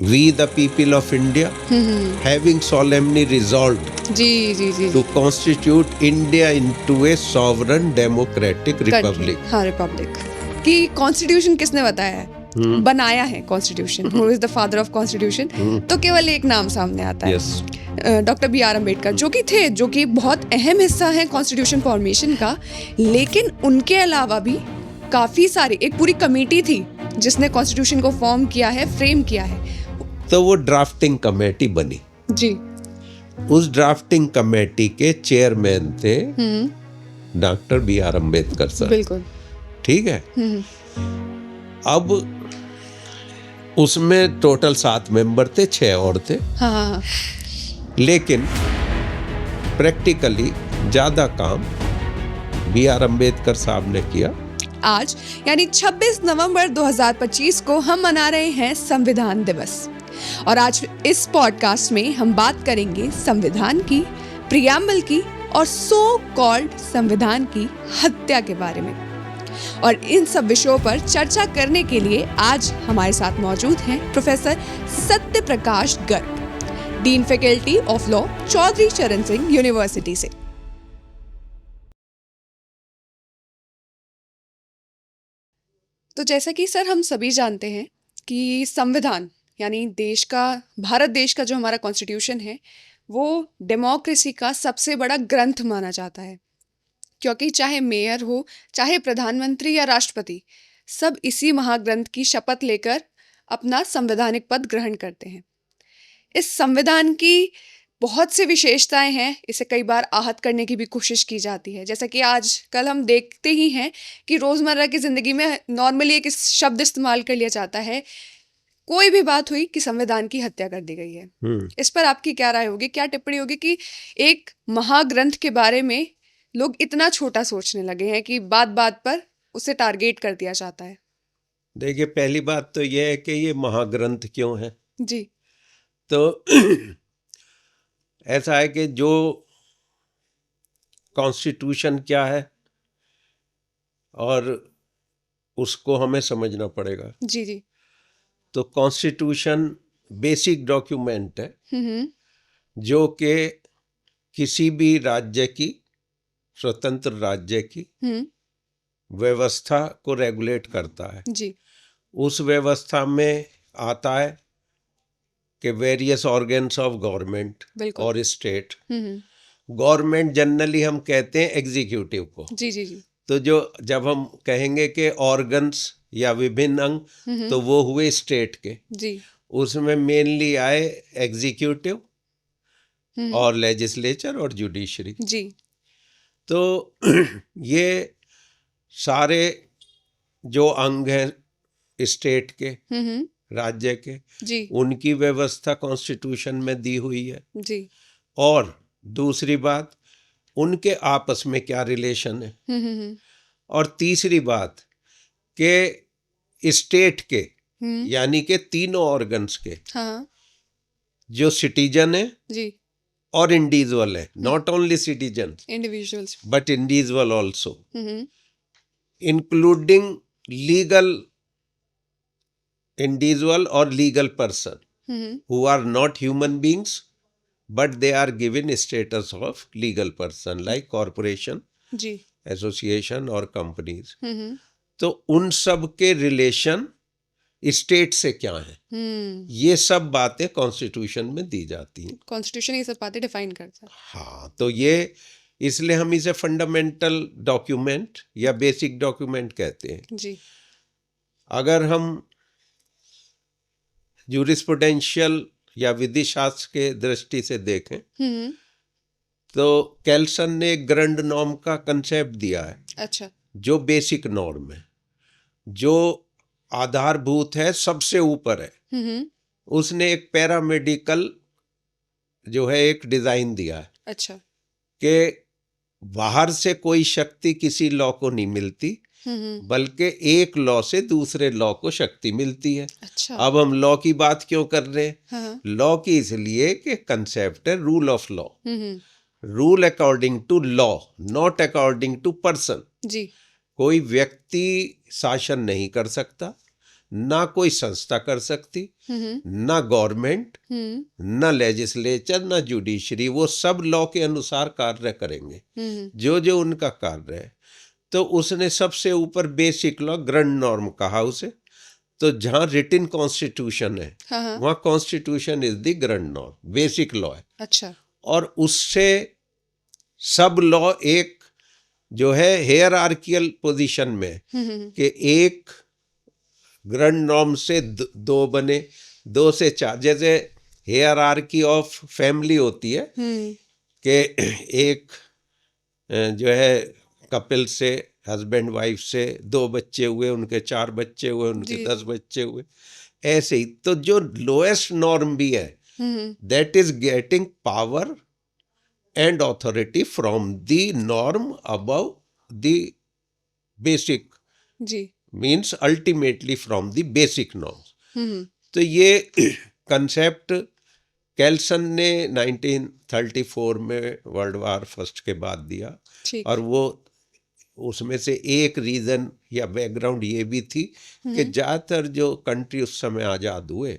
we the people of India having solemnly resolved जी to constitute India into a sovereign democratic republic. हाँ, republic कि constitution किसने बताया है, बनाया है constitution, who is the father of constitution, तो केवल एक नाम सामने आता है, Yes. Doctor B R Ambedkar, जो कि बहुत अहम हिस्सा है कॉन्स्टिट्यूशन फॉर्मेशन का। लेकिन उनके अलावा भी काफी सारी, एक पूरी कमेटी थी जिसने कॉन्स्टिट्यूशन को फॉर्म किया है, फ्रेम किया है। तो वो ड्राफ्टिंग कमेटी बनी। जी उस ड्राफ्टिंग कमेटी के चेयरमैन थे doctor B R Ambedkar sir. बिल्कुल। ठीक है। अब उसमें टोटल 7 मेंबर थे, 6 और थे। हाँ। लेकिन प्रैक्टिकली ज्यादा काम बी आर अम्बेडकर साहब ने किया। आज यानी 26 नवंबर 2025 को हम मना रहे हैं संविधान दिवस, और आज इस पॉडकास्ट में हम बात करेंगे संविधान की, प्रियम्बल की और सो कॉल्ड संविधान की हत्या के बारे में। और इन सब विषयों पर चर्चा करने के लिए आज हमारे साथ मौजूद हैं professor Satya Prakash Garg, dean faculty of law, Chaudhary Charan Singh university से। तो जैसा कि सर हम सभी जानते हैं कि संविधान यानी भारत देश का जो हमारा कॉन्स्टिट्यूशन है, वो डेमोक्रेसी का सबसे बड़ा ग्रंथ माना जाता है, क्योंकि चाहे मेयर हो, चाहे प्रधानमंत्री या राष्ट्रपति, सब इसी महाग्रंथ की शपथ लेकर अपना संवैधानिक पद ग्रहण करते हैं। इस संविधान की बहुत सी विशेषताएं हैं, इसे कई बार आहत करने की भी कोशिश की जाती है। जैसा कि आज कल हम देखते ही हैं कि रोज़मर्रा की ज़िंदगी में नॉर्मली एक शब्द इस्तेमाल कर लिया जाता है, कोई भी बात हुई कि संविधान की हत्या कर दी गई है। इस पर आपकी क्या राय होगी, क्या टिप्पणी होगी कि एक महाग्रंथ के बारे में लोग इतना छोटा सोचने लगे हैं कि बात बात पर उसे टारगेट कर दिया जाता है? देखिए, पहली बात तो यह है कि ये महाग्रंथ क्यों है। जी। तो ऐसा है कि जो कॉन्स्टिट्यूशन क्या है और उसको हमें समझना पड़ेगा। जी जी। तो कॉन्स्टिट्यूशन बेसिक डॉक्यूमेंट है जो कि किसी भी राज्य की, स्वतंत्र राज्य की व्यवस्था को रेगुलेट करता है। जी। उस व्यवस्था में आता है कि वेरियस ऑर्गन्स ऑफ गवर्नमेंट और स्टेट। गवर्नमेंट जनरली हम कहते हैं एग्जीक्यूटिव को। जी जी जी। तो जब हम कहेंगे कि ऑर्गन्स या विभिन्न अंग, तो वो हुए स्टेट के। जी। उसमें मेनली आए एग्जीक्यूटिव और लेजिस्लेचर और जुडिशरी। जी। तो ये सारे जो अंग हैं स्टेट के, राज्य के, जी। उनकी व्यवस्था कॉन्स्टिट्यूशन में दी हुई है। जी। और दूसरी बात, उनके आपस में क्या रिलेशन है। और तीसरी बात कि स्टेट के यानी कि तीनों ऑर्गन्स के जो सिटीजन है जी और इंडिविजुअल है, not only citizen individuals but individual also, including legal individual or legal person who are not human beings but they are given status of legal person like corporation, ji, association और companies। तो उन सब के relation state से क्या है, ये सब बातें कॉन्स्टिट्यूशन में दी जाती हैं। कॉन्स्टिट्यूशन ये सब बातें डिफाइन करता है। हाँ, तो ये इसलिए हम इसे फंडामेंटल डॉक्यूमेंट या बेसिक डॉक्यूमेंट कहते हैं। जी। अगर हम जूरिस्प्रूडेंशियल या विधि शास्त्र के दृष्टि से देखें तो कैल्सन ने एक ग्रैंड नॉर्म का कंसेप्ट दिया है। अच्छा। जो बेसिक नॉर्म है, जो आधारभूत है, सबसे ऊपर है। उसने एक पैरामेडिकल जो है एक डिजाइन दिया है। अच्छा। कि बाहर से कोई शक्ति किसी लॉ को नहीं मिलती, बल्कि एक लॉ से दूसरे लॉ को शक्ति मिलती है। अच्छा। अब हम लॉ की बात क्यों कर रहे हैं? हाँ। लॉ की इसलिए कि कंसेप्ट है rule of law, rule according to law, not according to person. जी। कोई व्यक्ति शासन नहीं कर सकता, ना कोई संस्था कर सकती, ना गवर्नमेंट, ना लेजिस्लेचर, ना जुडिशरी। वो सब लॉ के अनुसार कार्य करेंगे, जो जो उनका कार्य है। तो उसने सबसे ऊपर बेसिक लॉ, ग्रैंड नॉर्म कहा उसे। तो जहाँ रिटिन कॉन्स्टिट्यूशन है, वहाँ constitution is the grand norm, basic law है। अच्छा। और उससे सब लॉ एक जो है हेयरार्कियल पोजीशन में, कि एक ग्रैंड नॉर्म से दो बने, दो से चार। जैसे हेयरार्की ऑफ फैमिली होती है कि एक जो है कपिल से, हस्बैंड वाइफ से 2 बच्चे हुए, उनके 4 बच्चे हुए, उनके 10 बच्चे हुए, ऐसे ही। तो जो लोएस्ट नॉर्म भी है, that is getting power and authority from the norm above the basic, जी। Means ultimately from the basic norms. तो ये कंसेप्ट कैल्सन ने 1934 में वर्ल्ड वार फर्स्ट के बाद दिया। और वो उसमें से एक रीज़न या बैकग्राउंड ये भी थी कि ज़्यादातर जो कंट्री उस समय आज़ाद हुए,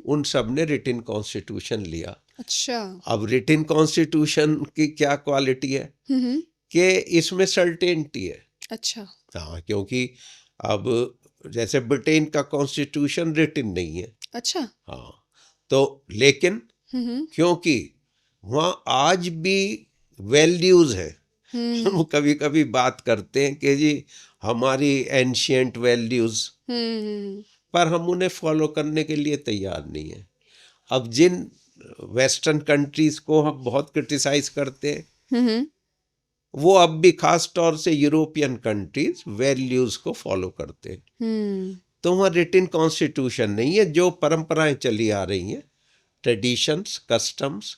उन सब ने रिटिन कॉन्स्टिट्यूशन लिया। अच्छा। अब रिटिन कॉन्स्टिट्यूशन की क्या क्वालिटी है कि इसमें सर्टेनिटी है। अच्छा। हाँ, क्योंकि अब जैसे ब्रिटेन का कॉन्स्टिट्यूशन रिटिन नहीं है। अच्छा। हाँ, तो लेकिन क्योंकि वहाँ आज भी वैल्यूज़ हैं, हम कभी कभी बात करते हैं कि जी हमारी एंशिएंट वैल्यूज़, पर हम उन्हें फॉलो करने के लिए तैयार नहीं है। अब जिन वेस्टर्न कंट्रीज़ को हम बहुत क्रिटिसाइज करते हैं, वो अब भी खास तौर से यूरोपियन कंट्रीज वैल्यूज़ को फॉलो करते हैं। तो वहाँ रिटिन कॉन्स्टिट्यूशन नहीं है, जो परंपराएं चली आ रही हैं, ट्रेडिशंस, कस्टम्स,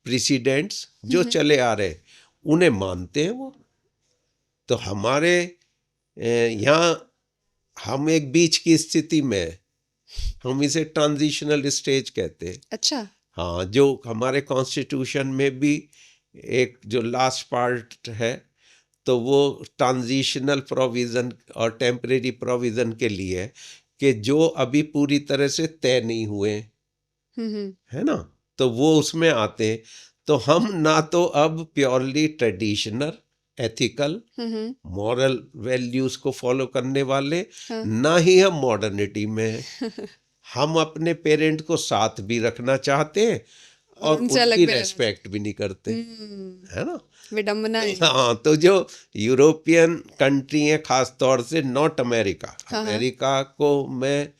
प्रेसिडेंट्स जो चले आ रहे हैं, उन्हें मानते हैं वो। तो हमारे यहाँ हम एक बीच की स्थिति में, हम इसे ट्रांजिशनल स्टेज कहते हैं। अच्छा। हाँ, जो हमारे कॉन्स्टिट्यूशन में भी एक जो लास्ट पार्ट है, तो वो ट्रांजिशनल प्रोविज़न और टेम्परेरी प्रोविज़न के लिए है, कि जो अभी पूरी तरह से तय नहीं हुए, है ना, तो वो उसमें आते हैं। तो हम ना तो अब purely traditional, ethical, moral values को फॉलो करने वाले, ना ही हम मॉडर्निटी में हैं। हम अपने पेरेंट को साथ भी रखना चाहते हैं और उनकी रेस्पेक्ट भी नहीं करते, है ना, विडंबना है। हाँ, तो जो यूरोपियन कंट्री है, खास तौर से नॉर्थ अमेरिका, अमेरिका को मैं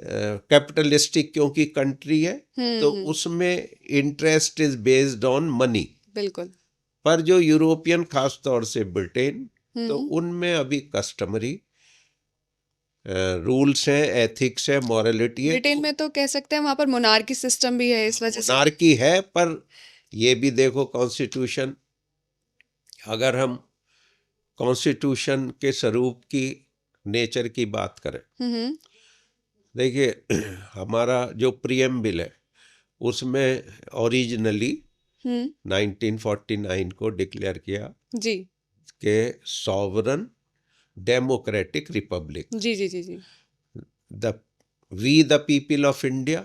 कैपिटलिस्टिक क्योंकि कंट्री है, तो उसमें interest is based on money. बिल्कुल। पर जो यूरोपियन, खास तौर से ब्रिटेन, तो उनमें अभी कस्टमरी रूल्स हैं, एथिक्स है, मॉरलिटी है। ब्रिटेन में तो कह सकते हैं वहाँ पर मोनार्की सिस्टम भी है, इस वजह से मोनार्की है। पर ये भी देखो, कॉन्स्टिट्यूशन, अगर हम कॉन्स्टिट्यूशन के स्वरूप की, नेचर की बात करें, देखिए हमारा जो प्रीएम्बल है, उसमें ओरिजिनली 1949 को डिक्लेयर किया जी कि सॉवरन डेमोक्रेटिक रिपब्लिक, जी जी जी जी the we the people of India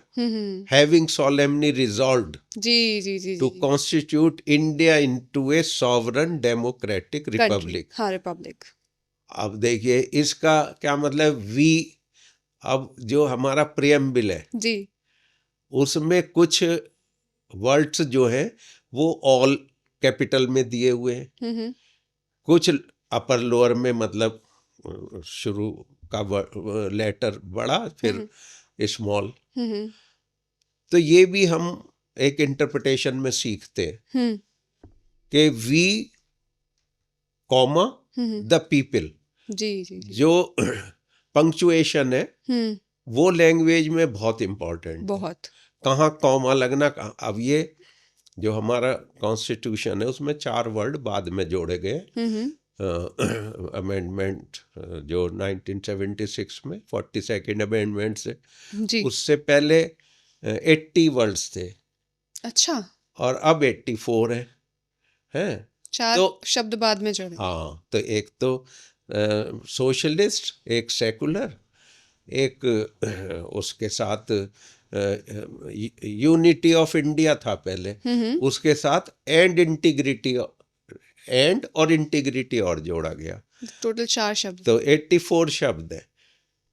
having solemnly resolved जी जी जी to constitute India into a sovereign democratic republic। हाँ, रिपब्लिक। अब देखिए इसका क्या मतलब, वी, अब जो हमारा प्रीएम्बल है जी, उसमें कुछ वर्ड्स जो हैं वो ऑल कैपिटल में दिए हुए हैं, कुछ अपर लोअर में, मतलब शुरू का लेटर बड़ा, फिर स्मॉल। तो ये भी हम एक इंटरप्रिटेशन में सीखते हैं कि वी कॉमा द पीपल। जी जी जी जो पंक्चुएशन है वो लैंग्वेज में बहुत इम्पोर्टेंट है, बहुत। कहाँ कॉमा लगना, कहाँ। अब ये जो हमारा कॉन्स्टिट्यूशन है उसमें 4 वर्ड बाद में जोड़े गए, अमेंडमेंट जो 1976 में 42nd अमेंडमेंट से, जी। उससे पहले 80 वर्ड्स थे। अच्छा। और अब 84 हैं 4 तो शब्द बाद में जोड़े। हाँ, तो एक तो सोशलिस्ट, एक सेकुलर, एक उसके साथ यूनिटी ऑफ इंडिया था पहले, उसके साथ एंड और इंटीग्रिटी और जोड़ा गया, टोटल 4 शब्द। तो 84 शब्द है,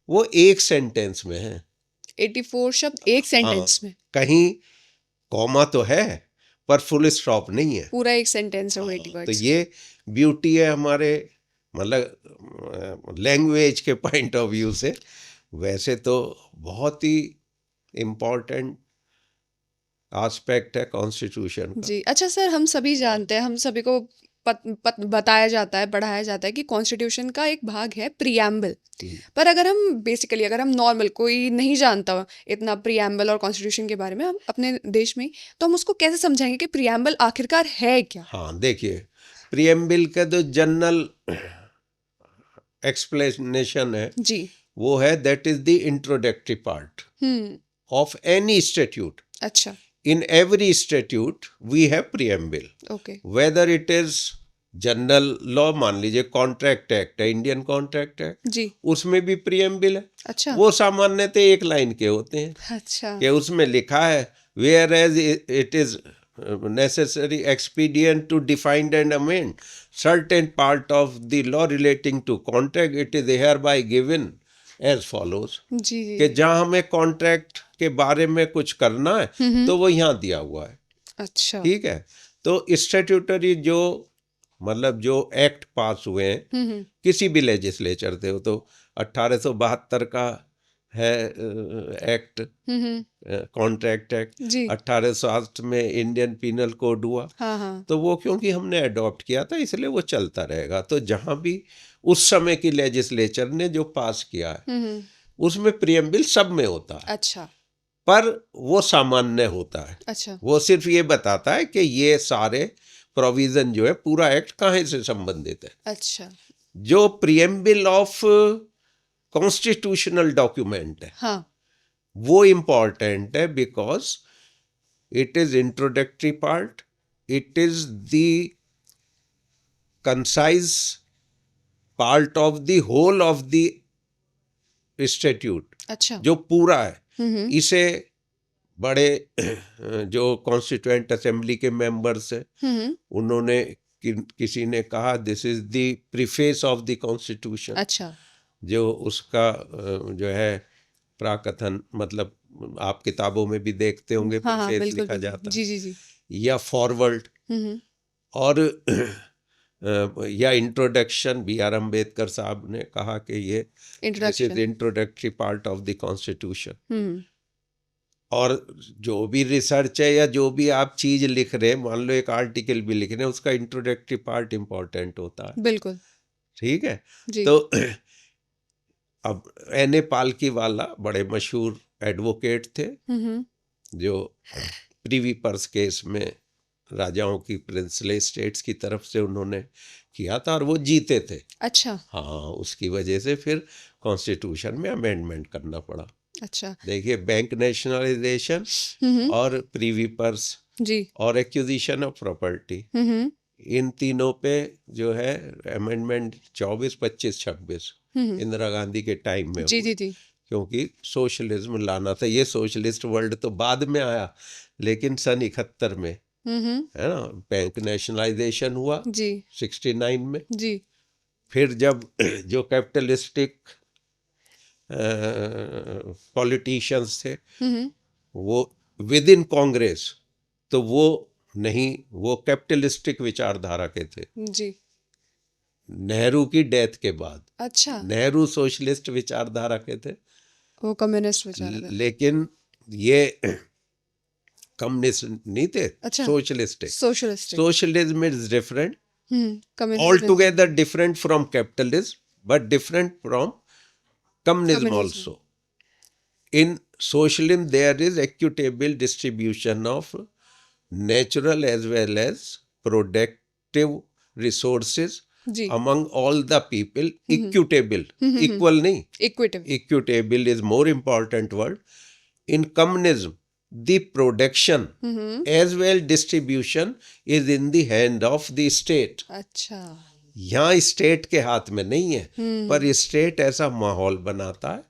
वो एक सेंटेंस में है। 84 शब्द एक सेंटेंस में, कहीं कॉमा तो है पर फुल स्टॉप नहीं है, पूरा एक सेंटेंस है वो 80 तो वर्ड्स। ये ब्यूटी है हमारे मतलब लैंग्वेज के पॉइंट ऑफ व्यू से। वैसे तो बहुत ही इम्पोर्टेंट एस्पेक्ट है कॉन्स्टिट्यूशन का। जी, अच्छा सर, हम सभी जानते हैं, हम सभी को बताया जाता है, पढ़ाया जाता है कि कॉन्स्टिट्यूशन का एक भाग है प्रीएम्बल। पर अगर हम नॉर्मल कोई नहीं जानता इतना प्रीएम्बल और कॉन्स्टिट्यूशन के बारे में, हम अपने देश में, तो हम उसको कैसे समझाएंगे कि प्रीएम्बल आखिरकार है क्या? हाँ, देखिए, प्रीएम्बल का जो जनरल एक्सप्लेनेशन है जी। वो है that is the introductory part of any statute. अच्छा। In every statute we have preamble. Okay. Whether it is general law, मान लीजिए कॉन्ट्रैक्ट एक्ट है, इंडियन कॉन्ट्रैक्ट एक्ट, जी, उसमें भी प्रीएम्बल है। अच्छा। वो सामान्यतः एक लाइन के होते हैं, अच्छा। कि उसमें लिखा है whereas it is necessary expedient to define and amend certain part of the law relating to contract, it is hereby given as follows। जी जी। कि जहाँ हमें कॉन्ट्रैक्ट के बारे में कुछ करना है तो वो यहाँ दिया हुआ है। अच्छा। ठीक है, तो स्टैट्यूटरी जो मतलब जो एक्ट पास हुए हैं किसी भी लेजिस्लेचर थे, वो तो 1872 का है एक्ट, कॉन्ट्रैक्ट एक्ट। जी। 1860 में इंडियन पीनल कोड हुआ। हाँ हाँ। तो वो क्योंकि हमने अडॉप्ट किया था इसलिए वो चलता रहेगा। तो जहाँ भी उस समय की लेजिस्लेचर ने जो पास किया है उसमें प्रीएम्बल सब में होता है। अच्छा। पर वो सामान्य होता है। अच्छा। वो सिर्फ ये बताता है कि ये सारे प्रोविजन जो है, पूरा एक्ट कहाँ से संबंधित है। अच्छा। जो प्रीएम्बल ऑफ कॉन्स्टिट्यूशनल डॉक्यूमेंट है, हाँ, वो इम्पॉर्टेंट है because it is introductory part, it is the concise part of the whole of the statute. अच्छा। जो पूरा है, इसे बड़े जो कॉन्स्टिट्यूएंट असेंबली के मेंबर्स हैं उन्होंने किसी ने कहा this is the preface of the constitution. अच्छा। जो उसका जो है प्राकथन, मतलब आप किताबों में भी देखते होंगे हाँ हाँ, प्रीफेस बिल्कुल लिखा बिल्कुल। जाता जी है, जी जी। या फॉरवर्ड, और या इंट्रोडक्शन। बी आर अम्बेडकर साहब ने कहा कि ये this is introductory part of the constitution. और जो भी रिसर्च है या जो भी आप चीज लिख रहे हैं, मान लो एक आर्टिकल भी लिख रहे हैं, उसका इंट्रोडक्टरी पार्ट इम्पोर्टेंट होता है। बिल्कुल। ठीक है जी। तो अब N.A. पालकीवाला बड़े मशहूर एडवोकेट थे, जो प्रिवी पर्स केस में राजाओं की प्रिंसले स्टेट्स की तरफ से उन्होंने किया था और वो जीते थे। अच्छा। हाँ, उसकी वजह से फिर कॉन्स्टिट्यूशन में अमेंडमेंट करना पड़ा। अच्छा। देखिए, बैंक नेशनलाइजेशन और प्रीवी पर्स जी। और एक्विजिशन ऑफ प्रॉपर्टी, इन तीनों पे जो है अमेंडमेंट 24, 25, 26 इंदिरा गांधी के टाइम में जी जी जी। क्योंकि सोशलिज्म लाना था। ये सोशलिस्ट वर्ल्ड तो बाद में आया, लेकिन सन 71 में है ना बैंक नेशनलाइजेशन हुआ जी 69 में। जी। फिर जब जो कैपिटलिस्टिक पॉलिटिशियंस थे वो विद इन कांग्रेस, तो वो नहीं, वो कैपिटलिस्टिक विचारधारा के थे। जी। नेहरू की डेथ के बाद। अच्छा। नेहरू सोशलिस्ट विचारधारा के थे, वो कम्युनिस्ट विचारधारा। लेकिन ये कम्युनिस्ट नहीं थे। अच्छा। Socialist. Socialism is different, communism all together different from capitalism, but different from communism also. In socialism there is equitable distribution of natural as well as productive resources जी। among all the people. Equitable, equal नहीं, equitable is more important word. In communism the production as well distribution is in the hand of the state. अच्छा। यहाँ state के हाथ में नहीं है, पर स्टेट ऐसा माहौल बनाता है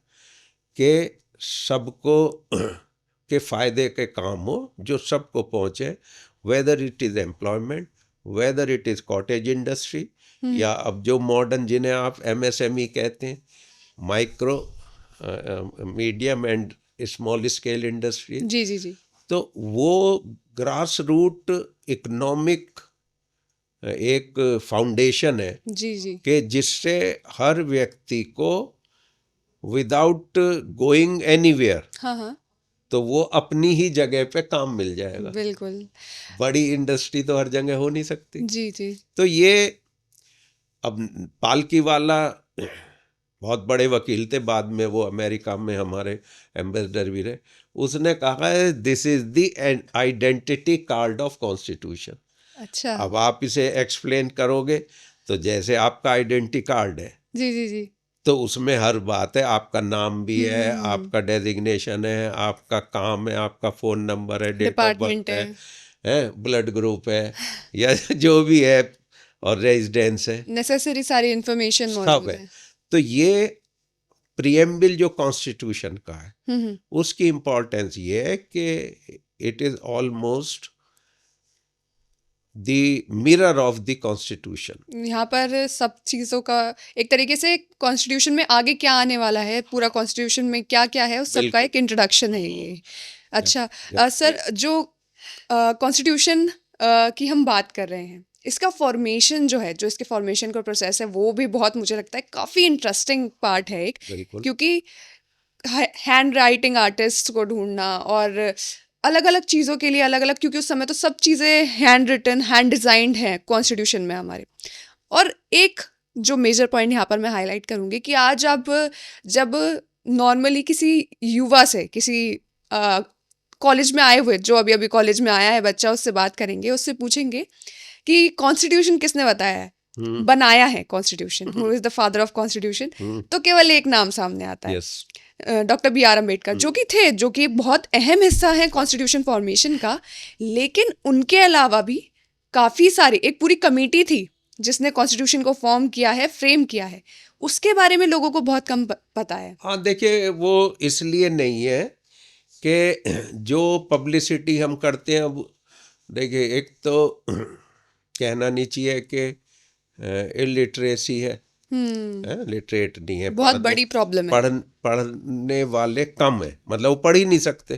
कि सबको के फायदे के काम हो, जो सबको पहुंचे, whether it is employment, whether it is cottage industry, या अब जो मॉडर्न जिन्हें आप MSME कहते हैं, micro medium and small scale industry. जी जी जी। तो वो ग्रास रूट इकोनॉमिक एक फाउंडेशन है जी जी। कि जिससे हर व्यक्ति को विदाउट गोइंग एनीवेयर, हाँ हाँ, तो वो अपनी ही जगह पे काम मिल जाएगा। बिल्कुल। बड़ी इंडस्ट्री तो हर जगह हो नहीं सकती। जी जी। तो ये अब पालकी वाला बहुत बड़े वकील थे, बाद में वो अमेरिका में हमारे एम्बेसडर भी रहे, उसने कहा है this is the identity card of constitution. अच्छा। अब आप इसे एक्सप्लेन करोगे तो जैसे आपका आइडेंटिटी कार्ड है, जी जी जी। तो उसमें हर बात है, आपका नाम भी है, आपका डेजिग्नेशन है, आपका काम है, आपका फ़ोन नंबर है, डेट ऑफ बर्थ डिपार्टमेंट है, ब्लड ग्रुप है, या जो भी है, और रेजिडेंस है, नेसेसरी सारी इंफॉर्मेशन सब मौजूद है। है। तो ये प्रियम्बल जो कॉन्स्टिट्यूशन का है, हम्म। उसकी इम्पोर्टेंस ये है कि it is almost the mirror of the constitution. यहाँ पर सब चीज़ों का एक तरीके से कॉन्स्टिट्यूशन में आगे क्या आने वाला है, पूरा कॉन्स्टिट्यूशन में क्या क्या है, उस सब का बिल्कुल। एक इंट्रोडक्शन है ये। अच्छा, या- सर, जो कॉन्स्टिट्यूशन की हम बात कर रहे हैं, इसका फॉर्मेशन जो है, जो इसके फॉर्मेशन का प्रोसेस है, वो भी बहुत, मुझे लगता है, काफ़ी इंटरेस्टिंग पार्ट है एक। बिल्कुल। क्योंकि हैंड राइटिंग आर्टिस्ट को ढूंढना और अलग अलग चीज़ों के लिए अलग अलग, क्योंकि उस समय तो सब चीज़ें हैंड रिटन, हैंड डिज़ाइंड हैं कॉन्स्टिट्यूशन में हमारे। और एक जो मेजर पॉइंट यहाँ पर मैं हाईलाइट करूँगी कि आज आप जब नॉर्मली किसी युवा से, किसी कॉलेज में आए हुए, जो अभी अभी कॉलेज में आया है बच्चा, उससे बात करेंगे, उससे पूछेंगे कि कॉन्स्टिट्यूशन किसने बताया है, बनाया है constitution, who is the father of constitution, तो केवल एक नाम सामने आता है, yes. Doctor B R Ambedkar, जो कि थे, जो कि एक बहुत अहम हिस्सा है कॉन्स्टिट्यूशन फॉर्मेशन का। लेकिन उनके अलावा भी काफ़ी सारी, एक पूरी कमेटी थी जिसने कॉन्स्टिट्यूशन को फॉर्म किया है, फ्रेम किया है। उसके बारे में लोगों को बहुत कम पता है। हाँ, देखिए, वो इसलिए नहीं है कि जो पब्लिसिटी हम करते हैं, अब देखिए, एक तो कहना नहीं चाहिए कि इलिटरेसी है, लिटरेट नहीं है, बहुत बड़ी प्रॉब्लम है। पढ़ने वाले कम है, मतलब वो पढ़ ही नहीं सकते,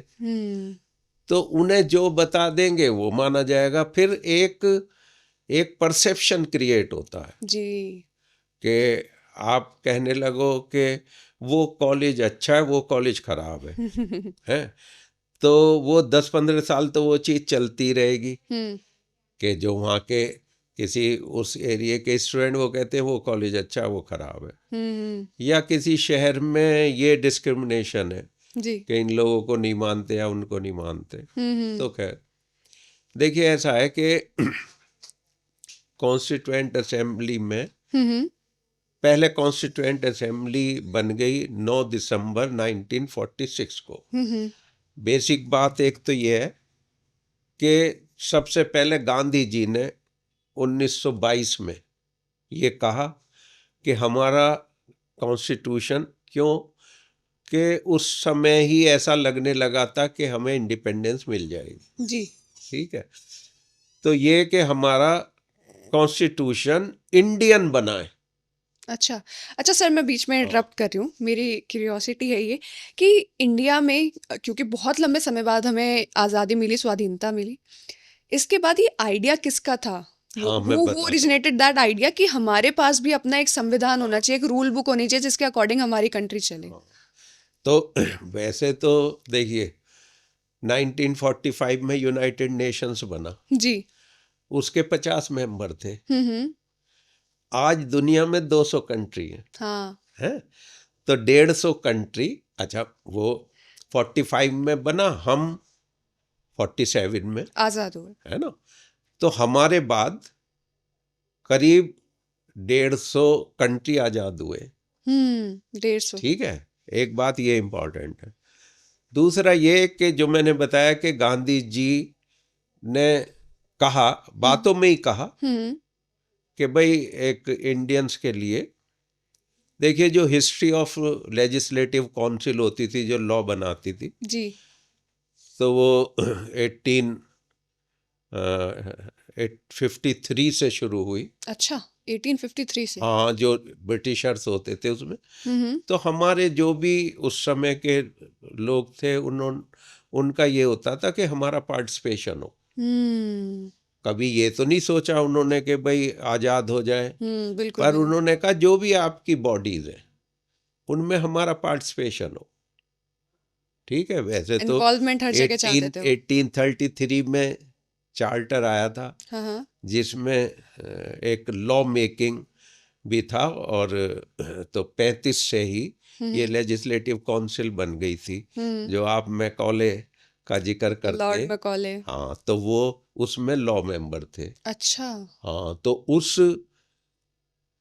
तो उन्हें जो बता देंगे वो माना जाएगा। फिर एक परसेप्शन क्रिएट होता है जी। कि आप कहने लगो कि वो कॉलेज अच्छा है, वो कॉलेज खराब है तो वो 10-15 साल तो वो चीज़ चलती रहेगी कि जो वहाँ के किसी उस एरिया के स्टूडेंट वो कहते हैं वो कॉलेज अच्छा है, वो खराब है। या किसी शहर में ये डिस्क्रिमिनेशन है जी। कि इन लोगों को नहीं मानते या उनको नहीं मानते। तो खैर, देखिए, ऐसा है कि कॉन्स्टिट्यूएंट असेंबली में पहले कॉन्स्टिट्यूएंट असेंबली बन गई 9 दिसंबर 1946 को। बेसिक बात एक तो ये है कि सबसे पहले गांधी जी ने 1922 में ये कहा कि हमारा कॉन्स्टिट्यूशन, क्यों कि उस समय ही ऐसा लगने लगा था कि हमें इंडिपेंडेंस मिल जाएगी। जी। ठीक है, तो ये कि हमारा कॉन्स्टिट्यूशन इंडियन बनाए। अच्छा अच्छा सर, मैं बीच में इंटरप्ट कर रही हूँ, मेरी क्यूरियोसिटी है ये कि इंडिया में, क्योंकि बहुत लंबे समय बाद हमें आज़ादी मिली, स्वाधीनता मिली, इसके बाद ये आइडिया किसका था? हाँ, मैं हु बताता हूँ। ओरिजिनेटेड दैट आइडिया कि हमारे पास भी अपना एक संविधान होना चाहिए, एक रूल बुक होनी चाहिए जिसके अकॉर्डिंग हमारी कंट्री चले। तो वैसे तो देखिए, 1945 में यूनाइटेड नेशंस बना, जी। उसके 50 मेंबर थे। हम्म। आज दुनिया में 200 कंट्री हाँ। हैं, तो 150 कंट्री, अच्छा, वो 45 में बना, हम 47 में, आज़ाद हुए। है ना, तो हमारे बाद करीब 150 कंट्री आज़ाद हुए। 150। ठीक है, एक बात ये इम्पोर्टेंट है। दूसरा ये कि जो मैंने बताया कि गांधी जी ने कहा, बातों में ही कहा, कि भाई एक इंडियंस के लिए देखिए, जो हिस्ट्री ऑफ लेजिस्लेटिव काउंसिल होती थी, जो लॉ बनाती थी, जी। तो वो 1853 से शुरू हुई। अच्छा, 1853 से। हाँ, जो ब्रिटिशर्स होते थे उसमें। हम्म। तो हमारे जो भी उस समय के लोग थे, उनका ये होता था कि हमारा पार्टिसिपेशन हो। हम्म। कभी ये तो नहीं सोचा उन्होंने कि भाई आज़ाद हो जाए, बिल्कुल पर भी। उन्होंने कहा जो भी आपकी बॉडीज हैं उनमें हमारा पार्टिसिपेशन हो। ठीक है, वैसे तो इन्वॉल्वमेंट हर जगह चाहते थे वो। 1833 में चार्टर आया था, हाँ हाँ। जिसमें एक लॉ मेकिंग भी था, और तो 35 से ही ये लेजिस्लेटिव काउंसिल बन गई थी, जो आप मैकॉले का जिक्र करते लॉर्ड हैं। मैकॉले। हाँ, तो वो उसमें लॉ मेंबर थे। अच्छा। हाँ, तो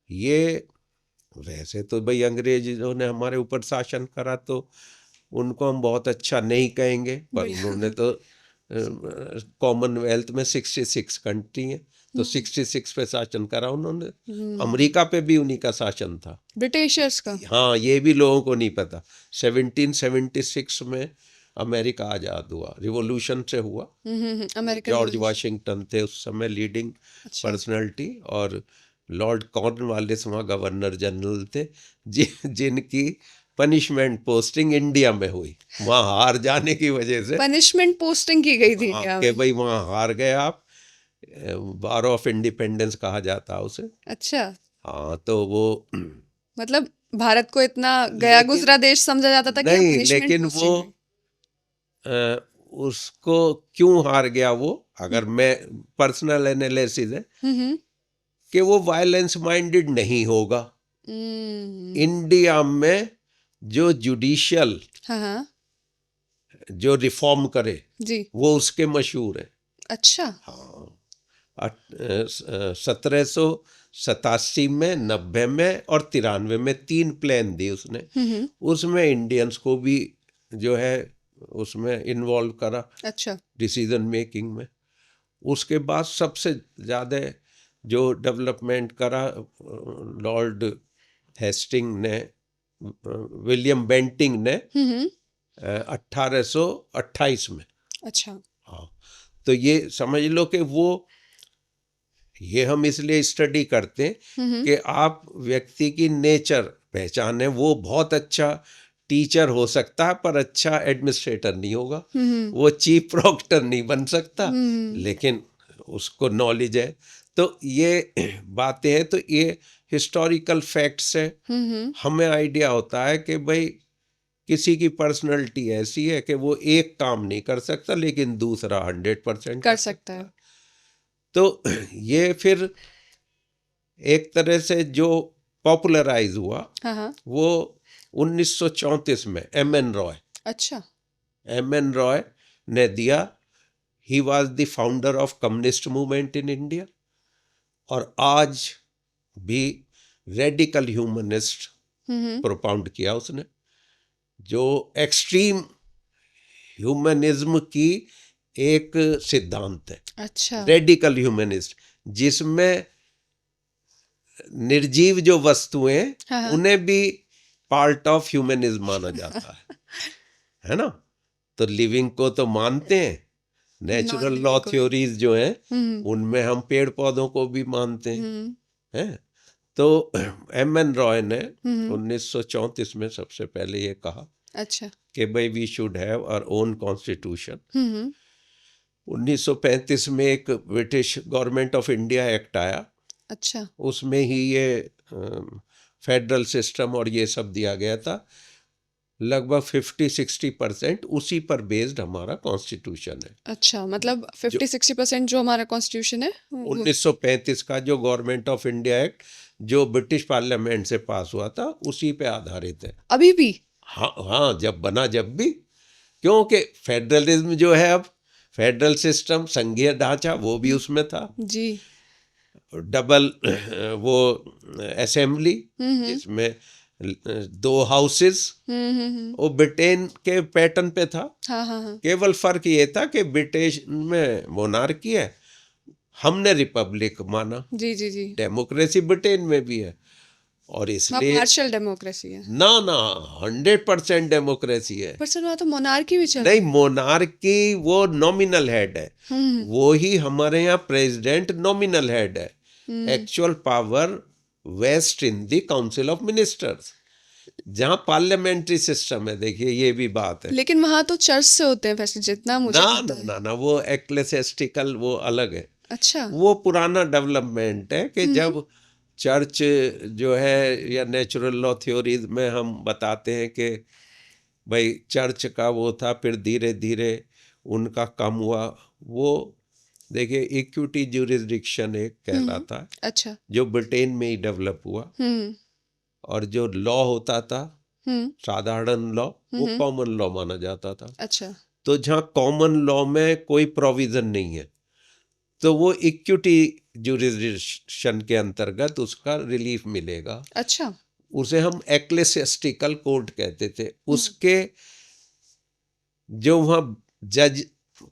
ये वैसे तो भाई अंग्रेजों ने हमारे ऊपर शासन करा, तो उनको हम बहुत अच्छा नहीं कहेंगे, पर उन्होंने तो कॉमनवेल्थ में 66 कंट्री हैं, तो 66 पे शासन करा उन्होंने। अमेरिका पे भी उन्हीं का शासन था, ब्रिटिशर्स का। हाँ, ये भी लोगों को नहीं पता। 1776 में अमेरिका आज़ाद हुआ, रिवॉल्यूशन से हुआ। American George revolution. वाशिंगटन थे उस समय लीडिंग अच्छा। पर्सनालिटी, और लॉर्ड कॉर्नवालिस वहाँ गवर्नर जनरल थे, जिनकी पनिशमेंट पोस्टिंग इंडिया में हुई, वहाँ हार जाने की वजह से। पनिशमेंट पोस्टिंग की गई थी हाँ, क्या? कि भाई वहाँ हार गए आप, वार ऑफ इंडिपेंडेंस कहा जाता है उसे। अच्छा, हाँ, तो वो मतलब भारत को इतना गया लेकिन गुजरा देश समझा जाता था कि यहाँ नहीं, पनिशमेंट लेकिन वो पोस्टिंग हुई। उसको क्यों हार गया वो, अगर मैं पर्सनल एनालिसिस है हम्म। कि वो वायलेंस माइंडेड नहीं होगा। हम्म। इंडिया में जो जुडिशियल हाँ हाँ। जो रिफॉर्म करे जी। वो उसके मशहूर है। अच्छा। हाँ, 1787 में, 90 में और 93 में 3 प्लान दिए उसने। उसमें इंडियंस को भी जो है उसमें इन्वॉल्व करा अच्छा। डिसीजन मेकिंग में। उसके बाद सबसे ज़्यादा जो डेवलपमेंट करा लॉर्ड हेस्टिंग ने, विलियम बेंटिंग ने 1828 में। अच्छा। हाँ, तो ये समझ लो कि ये हम इसलिए स्टडी करते हैं कि आप व्यक्ति की नेचर पहचाने। वो बहुत अच्छा टीचर हो सकता है पर अच्छा एडमिनिस्ट्रेटर नहीं होगा, वो चीफ प्रोक्टर नहीं बन सकता, लेकिन उसको नॉलेज है। तो ये बातें हैं, तो ये हिस्टोरिकल फैक्ट्स है। हमें आइडिया होता है कि भाई किसी की पर्सनैलिटी ऐसी है कि वो एक काम नहीं कर सकता लेकिन दूसरा 100% कर सकता है। तो ये फिर एक तरह से जो पॉपुलराइज हुआ हाँ हाँ। वो 1934 में एम.एन. रॉय। अच्छा। एम.एन. रॉय ने दिया। He was the founder of communist movement in India, और आज भी रेडिकल ह्यूमनिस्ट प्रोपाउंड किया उसने, जो एक्सट्रीम ह्यूमनिज्म की एक सिद्धांत है। अच्छा। रेडिकल ह्यूमनिस्ट, जिसमें निर्जीव जो वस्तुएं हाँ हाँ। उन्हें भी पार्ट ऑफ ह्यूमनिज्म माना जाता है ना। तो लिविंग को तो मानते हैं, नेचुरल लॉ थ्योरीज जो हैं उनमें हम पेड़ पौधों को भी मानते हैं। तो एम.एन. रॉय ने 1934 में सबसे पहले ये कहा अच्छा कि भाई we should have our own constitution. 1935 में एक British government of India act आया। अच्छा। उसमें ही ये फेडरल सिस्टम और ये सब दिया गया था। लगभग 50-60% उसी पर बेस्ड हमारा कॉन्स्टिट्यूशन है। अच्छा, मतलब 50-60% जो हमारा कॉन्स्टिट्यूशन है 1935 का जो गवर्नमेंट ऑफ इंडिया एक्ट जो ब्रिटिश पार्लियामेंट से पास हुआ था उसी पे आधारित है अभी भी। हाँ हाँ, जब बना जब भी, क्योंकि फेडरलिज्म जो है, अब फेडरल सिस्टम संघीय ढांचा वो भी उसमें था जी। डबल वो असेंबली जिसमें 2 हाउसेस, वो ब्रिटेन के पैटर्न पे था। हाँ हाँ हाँ। केवल फर्क ये था कि ब्रिटिश में मोनार्की है, हमने रिपब्लिक माना। जी जी जी। डेमोक्रेसी ब्रिटेन में भी है, और वहाँ इसलिए पार्शियल डेमोक्रेसी है। ना ना 100% डेमोक्रेसी है। पर सर वहाँ तो मोनार्की भी चल नहीं, मोनार्की वो नॉमिनल हेड है, हम्म वो ही हमारे यहाँ प्रेसिडेंट नॉमिनल हेड है। Actual power vests in the council of ministers, जहाँ पार्लियामेंट्री सिस्टम है। देखिए ये भी बात है। लेकिन वहाँ तो चर्च से होते हैं फैसले, जितना मुझे ना पता ना है। ना ना, वो एक्लेसियास्टिकल वो अलग है। अच्छा। वो पुराना डेवलपमेंट है कि जब चर्च जो है, या नेचुरल लॉ थ्योरीज में हम बताते हैं कि भाई चर्च का वो था, फिर धीरे धीरे उनका कम हुआ। वो देखिए इक्विटी ज्यूरिसडिक्शन एक कहलाता है, अच्छा। जो ब्रिटेन में ही डेवलप हुआ। हम्म और जो लॉ होता था हम्म साधारण लॉ, वो कॉमन लॉ माना जाता था। अच्छा। तो जहाँ कॉमन लॉ में कोई प्रोविजन नहीं है, तो वो इक्विटी ज्यूरिसडिक्शन के अंतर्गत उसका रिलीफ मिलेगा। अच्छा। उसे हम एक्लेसियास्टिकल कोर्ट कहते थे। उसके जो वहाँ जज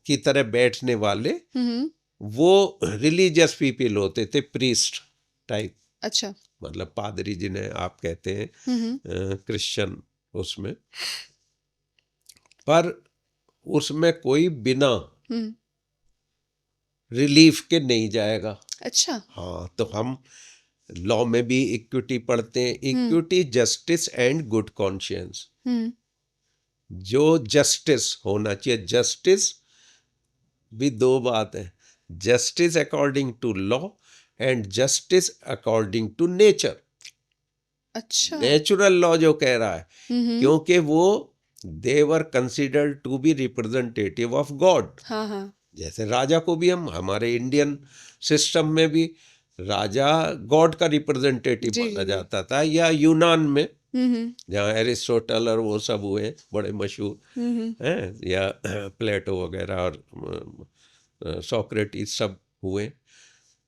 की तरह बैठने वाले, हम्म वो रिलीजियस पीपल होते थे, प्रीस्ट टाइप, अच्छा। मतलब पादरी जिन्हें आप कहते हैं क्रिश्चियन उसमें। पर उसमें कोई बिना हम्म रिलीफ के नहीं जाएगा। अच्छा। हाँ, तो हम लॉ में भी इक्विटी पढ़ते हैं, equity justice and good conscience. Hmm जो जस्टिस होना चाहिए, जस्टिस भी दो बात है, justice according to law and justice according to nature. अच्छा। नेचुरल लॉ जो कह रहा है, हम्म क्योंकि वो they were considered to be representative of God. हाँ हाँ। जैसे राजा को भी हम, हमारे इंडियन सिस्टम में भी राजा गॉड का रिप्रेजेंटेटिव जी माना जी जी। जाता था। या यूनान में हम्म जहाँ एरिस्टोटल और वो सब हुए बड़े मशहूर हम्म हैं, या प्लेटो वगैरह और सोक्रेटिस सब हुए,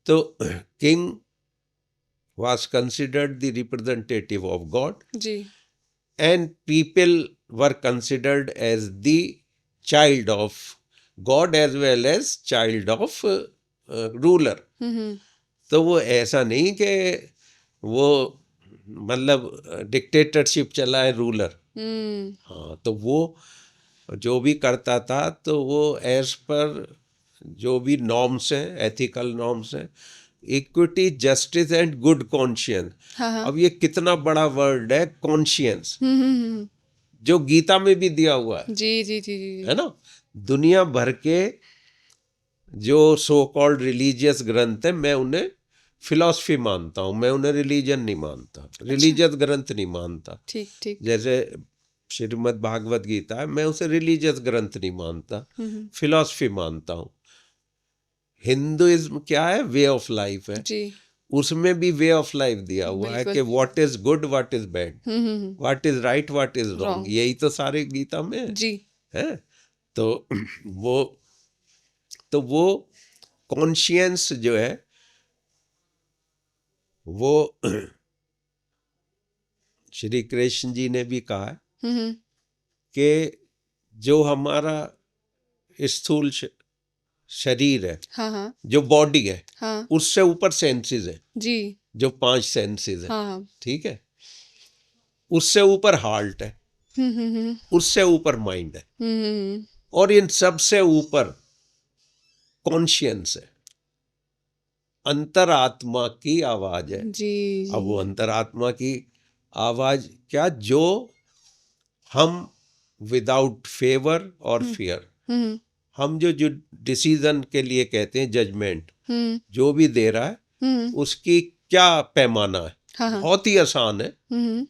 तो king was considered the representative of God, जी। and people were considered as the child of God as well as child of ruler. हम्म तो वो ऐसा नहीं कि वो मतलब डिक्टेटरशिप चला है रूलर। हम्म हाँ, तो वो जो भी करता था तो वो एज पर जो भी नॉर्म्स हैं, एथिकल नॉर्म्स हैं, equity justice and good conscience. हाँ हाँ। अब ये कितना बड़ा वर्ड है कॉन्शियंस, हम्म जो गीता में भी दिया हुआ जी जी जी जी। है ना। दुनिया भर के जो सो कॉल्ड रिलीजियस ग्रंथ है, मैं उन्हें फिलॉसफी मानता हूँ, मैं उन्हें रिलीजन नहीं मानता, रिलीजियस ग्रंथ नहीं मानता। ठीक ठीक। जैसे श्रीमद् भागवत गीता है, मैं उसे रिलीजियस ग्रंथ नहीं मानता, फिलॉसफी मानता हूँ। हिंदुइज्म क्या है, वे ऑफ लाइफ है। जी। उसमें भी वे ऑफ लाइफ दिया हुआ है बिल्कुल। कि what is good, what is bad, hmm what is right, what is wrong. Wrong. यही तो सारे गीता में है। जी। हैं? तो वो कॉन्शियंस जो है वो श्री कृष्ण जी ने भी कहा है हम्म कि जो हमारा स्थूल शरीर है, हाँ हाँ जो बॉडी है, हाँ उससे ऊपर सेंसेस है, जी। जो 5 सेंसेस है, हाँ हाँ। ठीक है। उससे ऊपर हार्ट है, हम्म उससे ऊपर माइंड है, हम्म और इन सबसे ऊपर कॉन्शियंस है, अंतरात्मा की आवाज है। जी अब वो जी। अंतरात्मा की आवाज क्या, जो हम विदाउट फेवर और फियर, हम्म हम जो डिसीजन के लिए कहते हैं जजमेंट, हम्म जो भी दे रहा है हम्म उसकी क्या पैमाना है, हाँ हाँ। बहुत ही आसान है हम्म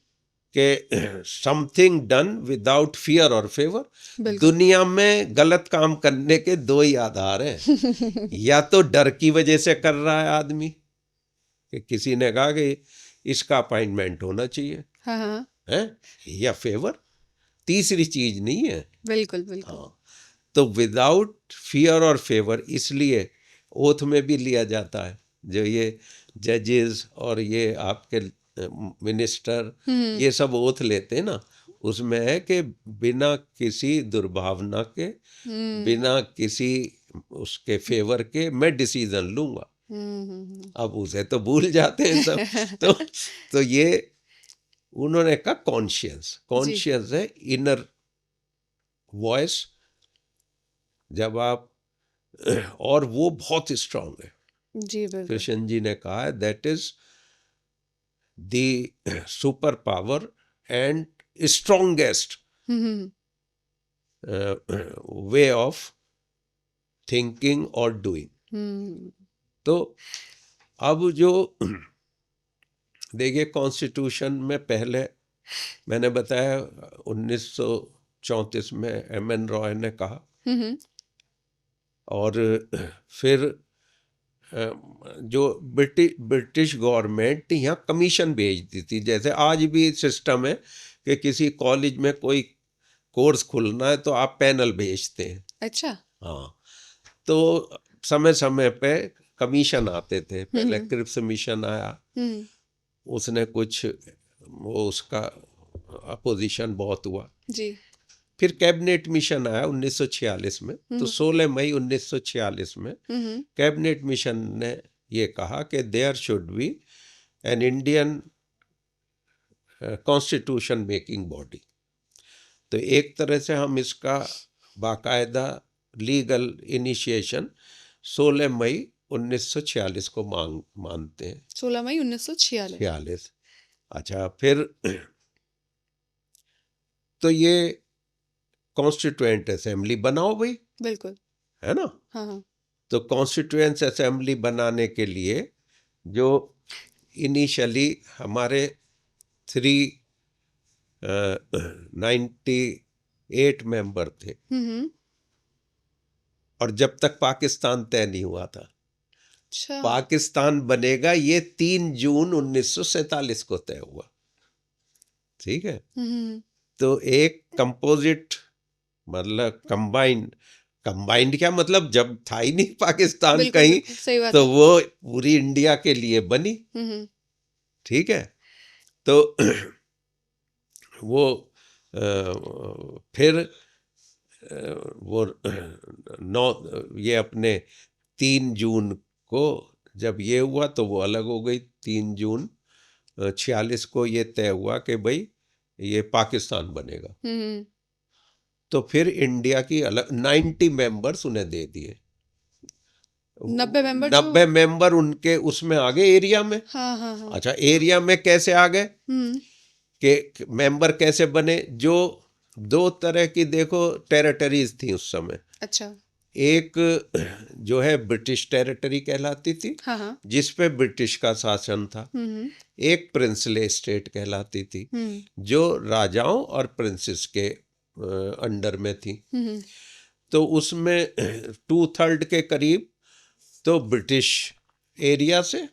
कि समथिंग डन विदाउट फियर और फेवर। बिल्कुल। दुनिया में गलत काम करने के दो ही आधार हैं, या तो डर की वजह से कर रहा है आदमी, कि किसी ने कहा कि इसका अपॉइंटमेंट होना चाहिए, हाँ हाँ। है, या फेवर, तीसरी चीज नहीं है। बिल्कुल बिल्कुल। हाँ, तो विदाउट फियर और फेवर, इसलिए ओथ में भी लिया जाता है। जो ये जजेस और ये आपके मिनिस्टर ये सब ओथ लेते हैं ना, उसमें है कि बिना किसी दुर्भावना के, बिना किसी उसके फेवर के मैं डिसीजन लूंगा। अब उसे तो भूल जाते हैं सब। तो ये उन्होंने कहा कॉन्शियस है, इनर वॉइस, जब आप और वो बहुत स्ट्रांग है। जी बिल्कुल। कृष्ण जी ने कहा है that is the super power and strongest way of thinking और डूइंग। तो अब जो देखिए कॉन्स्टिट्यूशन में पहले मैंने बताया 1934 में एम.एन. रॉय ने कहा, और फिर जो ब्रिटिश गवर्नमेंट यहाँ कमीशन भेजती थी। जैसे आज भी सिस्टम है कि किसी कॉलेज में कोई कोर्स खुलना है तो आप पैनल भेजते हैं। अच्छा। हाँ, तो समय समय पे कमीशन आते थे। पहले क्रिप्स मिशन आया, उसने कुछ वो उसका अपोजिशन बहुत हुआ जी। फिर कैबिनेट मिशन आया 1946 में। तो 16 मई 1946 में कैबिनेट मिशन ने ये कहा कि there should be an Indian constitution making body. तो एक तरह से हम इसका बाकायदा लीगल इनिशिएशन 16 मई 1946 को मानते हैं। 16 मई 1946। अच्छा, फिर तो ये कॉन्स्टिट्यूएंट असेंबली बनाओ भाई, बिल्कुल, है ना। हाँ। तो कॉन्स्टिट्यूएंट असेंबली बनाने के लिए जो इनिशियली हमारे 398 मेंबर थे, और जब तक पाकिस्तान तय नहीं हुआ था। अच्छा। पाकिस्तान बनेगा ये 3 जून 1947 को तय हुआ, ठीक है। तो एक कंपोजिट मतलब कंबाइंड क्या मतलब, जब था ही नहीं पाकिस्तान कहीं, तो वो पूरी इंडिया के लिए बनी, ठीक है। तो वो फिर वो ये अपने 3 जून को जब ये हुआ तो वो अलग हो गई। 3 जून 46 को ये तय हुआ कि भाई ये पाकिस्तान बनेगा। तो फिर इंडिया की अलग 90 मेंबर्स उन्हें दे दिए। 90 मेंबर उनके उसमें आ गए एरिया में। हाँ। अच्छा, एरिया में कैसे आ गए कि मेंबर कैसे बने? जो 2 तरह की देखो टेरिटरीज थी उस समय। अच्छा। एक जो है ब्रिटिश टेरिटरी कहलाती थी, हाँ। जिस पे ब्रिटिश का शासन था। एक प्रिंसले स्टेट कहलाती थी, जो राजाओं और प्रिंसेस के अंडर में थी। तो उसमें 2/3 के करीब तो ब्रिटिश एरिया से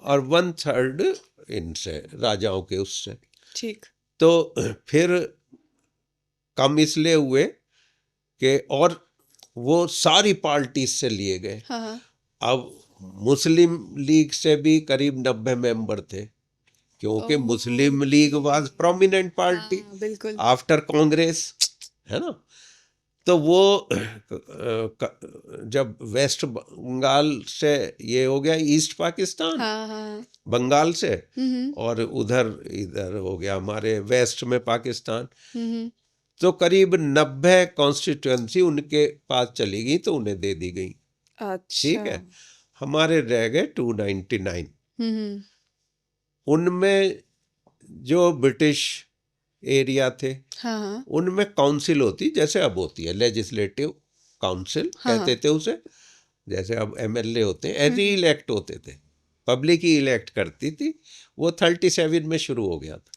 और 1/3 इनसे राजाओं के उससे, ठीक। तो फिर कम इसलिए हुए कि और वो सारी पार्टी से लिए गए। हाँ। अब मुस्लिम लीग से भी करीब 90 मेंबर थे, क्योंकि Muslim League was prominent party after Congress, है ना। तो वो जब वेस्ट बंगाल से ये हो गया ईस्ट पाकिस्तान, हाँ। बंगाल से, और इधर हो गया हमारे वेस्ट में पाकिस्तान, तो करीब 90 कॉन्स्टिट्यूएंसी उनके पास चली गई, तो उन्हें दे दी गई। अच्छा। ठीक है। हमारे रह गए 299। उनमें जो ब्रिटिश एरिया थे, हाँ। उनमें काउंसिल होती जैसे अब होती है, लेजिस्लेटिव काउंसिल, हाँ। कहते थे उसे। जैसे अब एमएलए होते हैं, ऐसे ही इलेक्ट होते थे, पब्लिक ही इलेक्ट करती थी। वो 37 में शुरू हो गया था।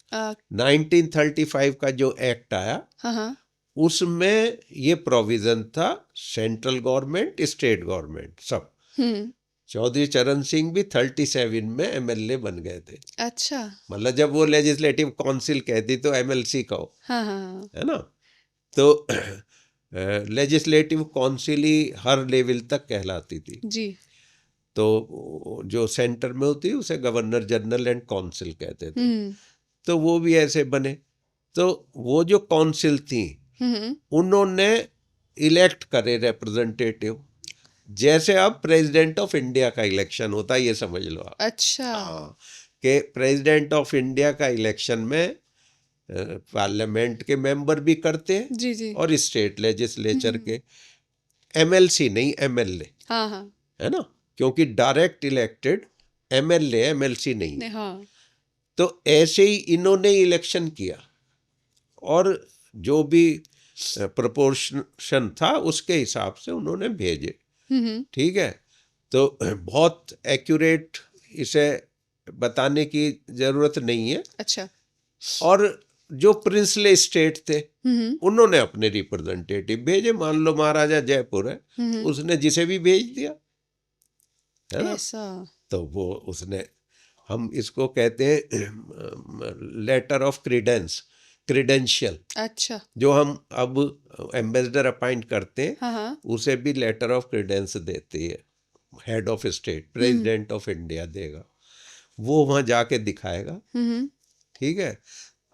1935 का जो एक्ट आया, हाँ। उसमें ये प्रोविजन था, सेंट्रल गवर्नमेंट, स्टेट गवर्नमेंट सब। चौधरी चरण सिंह भी 37 में एमएलए बन गए थे। अच्छा। मतलब जब वो लेजिस्लेटिव काउंसिल कहती तो एमएलसी कहो, हाँ। है ना। तो लेजिस्लेटिव काउंसिल ही हर लेवल तक कहलाती थी जी। तो जो सेंटर में होती उसे गवर्नर जनरल एंड काउंसिल कहते थे। तो वो भी ऐसे बने। तो वो जो काउंसिल थी, उन्होंने इलेक्ट करे रिप्रेजेंटेटिव, जैसे अब प्रेसिडेंट ऑफ इंडिया का इलेक्शन होता है, ये समझ लो आप। अच्छा। हाँ, कि प्रेसिडेंट ऑफ इंडिया का इलेक्शन में पार्लियामेंट के मेंबर भी करते हैं जी जी। और स्टेट लेजिस्लेचर के, एमएलसी नहीं एमएलए, हाँ हाँ। है ना, क्योंकि डायरेक्ट इलेक्टेड एमएलए, एमएलसी नहीं। हाँ। तो ऐसे ही इन्होंने इलेक्शन किया और जो भी प्रोपोर्शन था उसके हिसाब से उन्होंने भेजे। ठीक है, तो बहुत एक्यूरेट इसे बताने की जरूरत नहीं है। अच्छा। और जो प्रिंसले स्टेट थे उन्होंने अपने रिप्रेजेंटेटिव भेजे। मान लो महाराजा जयपुर है, उसने जिसे भी भेज दिया, है ना। ऐसा। तो वो उसने, हम इसको कहते हैं लेटर ऑफ क्रीडेंशियल। अच्छा। जो हम अब एम्बेसडर अपॉइंट करते हैं, हाँ हाँ। उसे भी लेटर ऑफ क्रीडेंस देती है head of state, president of India देगा, वो वहाँ जाके दिखाएगा। ठीक है,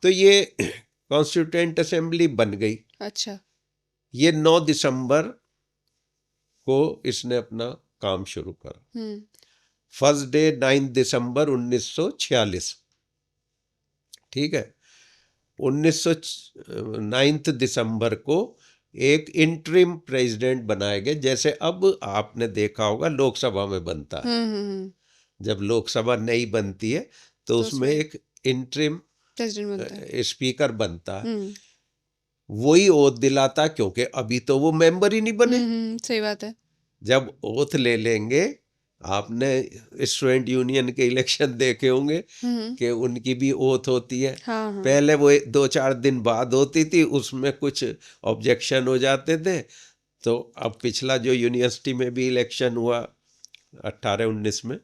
तो ये कॉन्स्टिट्यूएंट असेंबली बन गई। अच्छा। ये 9 दिसंबर को इसने अपना काम शुरू करा। फर्स्ट डे 9 दिसंबर 1946। ठीक है, 9 दिसंबर को एक इंटरिम प्रेसिडेंट बनाए गए, जैसे अब आपने देखा होगा लोकसभा में बनता है। जब लोकसभा नई बनती है तो उसमें एक इंटरिम प्रेसिडेंट बनता है, स्पीकर बनता है, वही ओथ दिलाता, क्योंकि अभी तो वो मेंबर ही नहीं बने। सही बात है। जब ओथ ले लेंगे, आपने स्टूडेंट यूनियन के इलेक्शन देखे होंगे कि उनकी भी ओथ होती है। हाँ। पहले वो 2-4 दिन बाद होती थी, उसमें कुछ ऑब्जेक्शन हो जाते थे। तो अब पिछला जो यूनिवर्सिटी में भी इलेक्शन हुआ 18-19 में,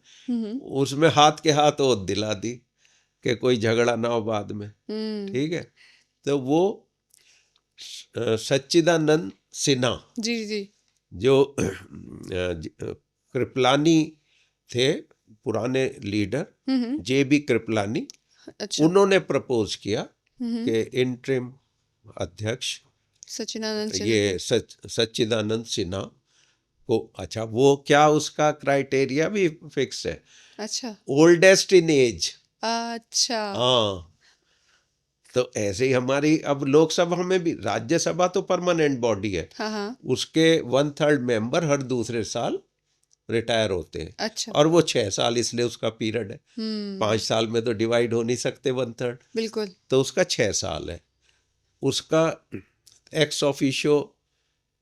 उसमें हाथ के हाथ ओथ दिला दी कि कोई झगड़ा ना हो बाद में। ठीक है, तो वो सच्चिदानंद सिन्हा जी जी। जो कृपलानी थे, पुराने लीडर, जेबी कृपलानी, अच्छा। उन्होंने प्रपोज किया कि इंटरिम अध्यक्ष सच्चिदानंद सिन्हा ये सच्चिदानंद सिन्हा को, अच्छा वो क्या उसका क्राइटेरिया भी फिक्स है, अच्छा। Oldest in age. अच्छा। हाँ, तो ऐसे ही हमारी अब लोकसभा में भी, राज्यसभा तो परमानेंट बॉडी है, हाँ। उसके 1/3 मेंबर हर दूसरे साल रिटायर होते हैं। अच्छा। और वो 6 साल इसलिए उसका पीरियड है, 5 साल में तो डिवाइड हो नहीं सकते 1/3, बिल्कुल। तो उसका 6 साल है। उसका ex officio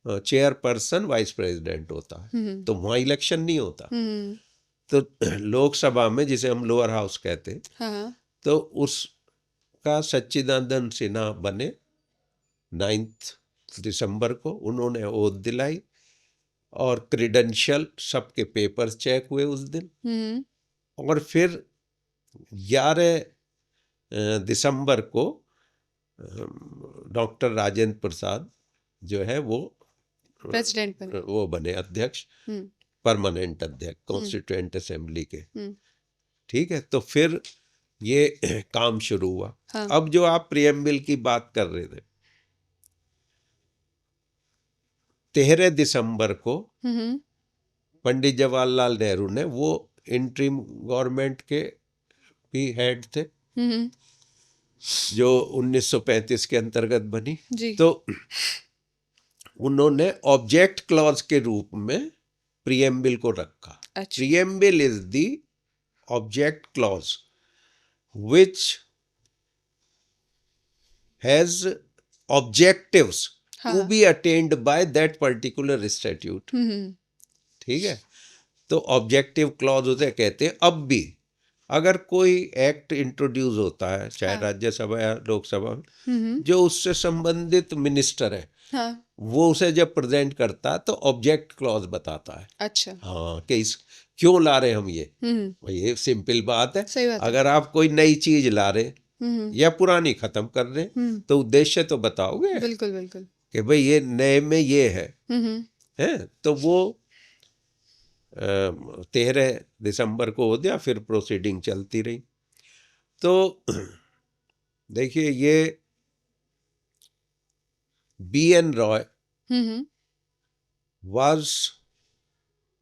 chairperson vice president होता है, तो वहाँ इलेक्शन नहीं होता। तो लोकसभा में, जिसे हम लोअर हाउस कहते हैं, हाँ। तो उसका सच्चिदानंद सिन्हा बने 9 दिसंबर को। उन्होंने ओथ दिलाई और क्रीडेंशियल सबके पेपर्स चेक हुए उस दिन। और फिर 11 दिसंबर को डॉक्टर राजेंद्र प्रसाद जो है वो प्रेसिडेंट बने, वो बने अध्यक्ष, परमानेंट अध्यक्ष कॉन्स्टिट्यूएंट असेंबली के। ठीक है, तो फिर ये काम शुरू हुआ। हाँ। अब जो आप प्रियम्बल की बात कर रहे थे, 13 दिसंबर को पंडित जवाहरलाल नेहरू ने, वो इंटरिम गवर्नमेंट के भी हेड थे जो 1935 के अंतर्गत बनी जी। तो उन्होंने ऑब्जेक्ट क्लॉज के रूप में प्रियम्बल को रखा। अच्छा। Preamble is the object clause which has objectives to be attained by that particular statute। ठीक है, तो ऑब्जेक्टिव क्लॉज उसे कहते हैं। अब भी अगर कोई एक्ट इंट्रोड्यूस होता है, चाहे राज्यसभा या लोकसभा में, जो उससे संबंधित मिनिस्टर है, वो उसे जब प्रेजेंट करता है तो ऑब्जेक्ट क्लॉज बताता है। अच्छा। हाँ, कि इस क्यों ला रहे हम ये सिंपल बात है। सही बात है। अगर आप कोई नई चीज ला रहे या पुरानी खत्म कर रहे तो उद्देश्य तो बताओगे। बिल्कुल बिल्कुल। कि भाई ये नए में ये है। तो वो 13 दिसंबर को हो गया, फिर प्रोसीडिंग चलती रही। तो देखिए, ये BN Roy was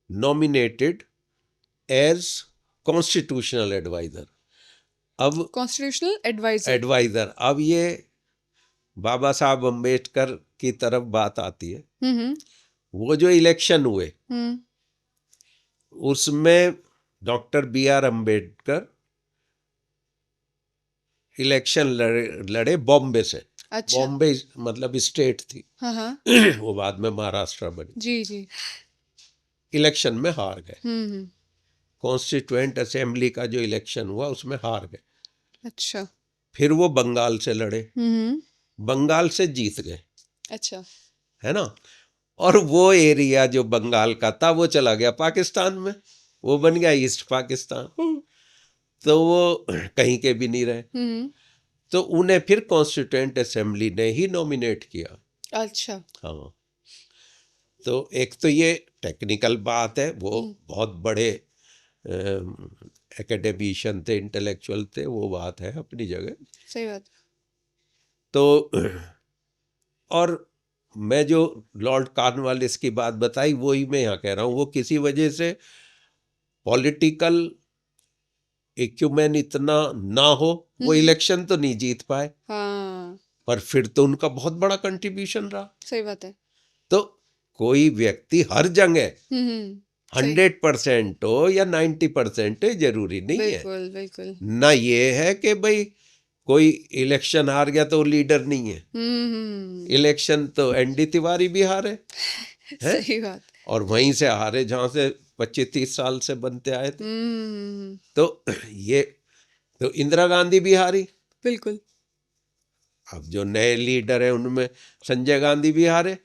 nominated as constitutional advisor. अब कॉन्स्टिट्यूशनल एडवाइजर। एडवाइजर, अब ये बाबा साहब अम्बेडकर की तरफ बात आती है। वो जो इलेक्शन हुए उसमें doctor B R Ambedkar election लड़े बॉम्बे से। अच्छा। बॉम्बे मतलब स्टेट थी। हाँ। वो बाद में महाराष्ट्र बनी। जी जी। इलेक्शन में हार गए। कॉन्स्टिट्यूएंट असेंबली का जो इलेक्शन हुआ उसमें हार गए। अच्छा। फिर वो बंगाल से लड़े, बंगाल से जीत गए। अच्छा। है ना। और वो एरिया जो बंगाल का था वो चला गया पाकिस्तान में, वो बन गया ईस्ट पाकिस्तान। तो वो कहीं के भी नहीं रहे। तो उन्हें फिर कॉन्स्टिट्यूएंट असेंबली ने ही नॉमिनेट किया। अच्छा। हाँ, तो एक तो ये टेक्निकल बात है, वो बहुत बड़े एकेडमिशियन थे, इंटेलेक्चुअल थे, वो बात है अपनी जगह। सही बात। तो और मैं जो लॉर्ड कॉर्नवालिस की बात बताई वही मैं यहाँ कह रहा हूँ, वो किसी वजह से पॉलिटिकल इक्विपमेंट इतना ना हो, वो इलेक्शन तो नहीं जीत पाए। हाँ। पर फिर तो उनका बहुत बड़ा कंट्रीब्यूशन रहा। सही बात है। तो कोई व्यक्ति हर जगह 100% हो या 90% हो, जरूरी नहीं है। बिल्कुल बिल्कुल। ना ये है कि भाई कोई इलेक्शन हार गया तो लीडर नहीं है। इलेक्शन तो एनडी तिवारी भी हारे है? सही बात। और वहीं से हारे जहां से 25-30 साल से बनते आए थे। तो ये तो इंदिरा गांधी भी हारी। बिल्कुल। अब जो नए लीडर है उनमें संजय गांधी भी हारे,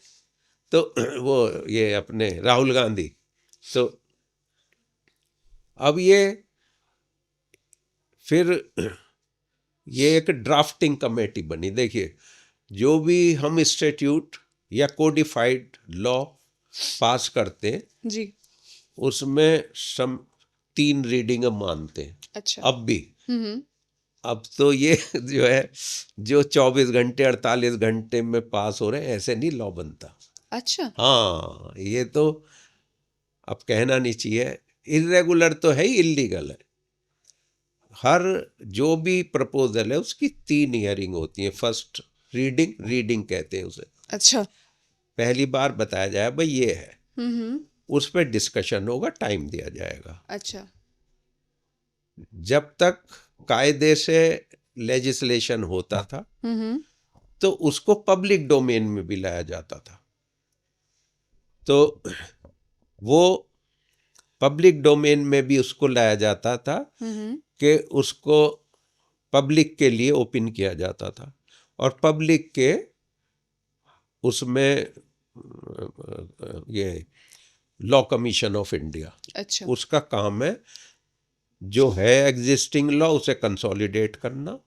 तो वो ये अपने राहुल गांधी। तो अब ये फिर ये एक ड्राफ्टिंग कमेटी बनी। देखिए, जो भी हम स्टैट्यूट या कोडिफाइड लॉ पास करते हैं जी, उसमें 3 रीडिंग मानते हैं। अच्छा। अब भी अब तो ये जो है जो 24 घंटे 48 घंटे में पास हो रहे हैं, ऐसे नहीं लॉ बनता। अच्छा। हाँ, ये तो अब कहना नहीं चाहिए, इरेगुलर तो है ही, इलीगल है। हर जो भी प्रपोजल है उसकी 3 हियरिंग होती है। फर्स्ट रीडिंग कहते हैं उसे। अच्छा। पहली बार बताया जाए भाई ये है, उस पर डिस्कशन होगा, टाइम दिया जाएगा। अच्छा। जब तक कायदे से लेजिस्लेशन होता था तो उसको पब्लिक डोमेन में भी लाया जाता था। तो वो पब्लिक डोमेन में भी उसको लाया जाता था कि उसको पब्लिक के लिए ओपन किया जाता था। और पब्लिक के उसमें ये लॉ कमीशन ऑफ इंडिया, अच्छा। उसका काम है जो है एग्जिस्टिंग लॉ उसे कंसोलिडेट करना,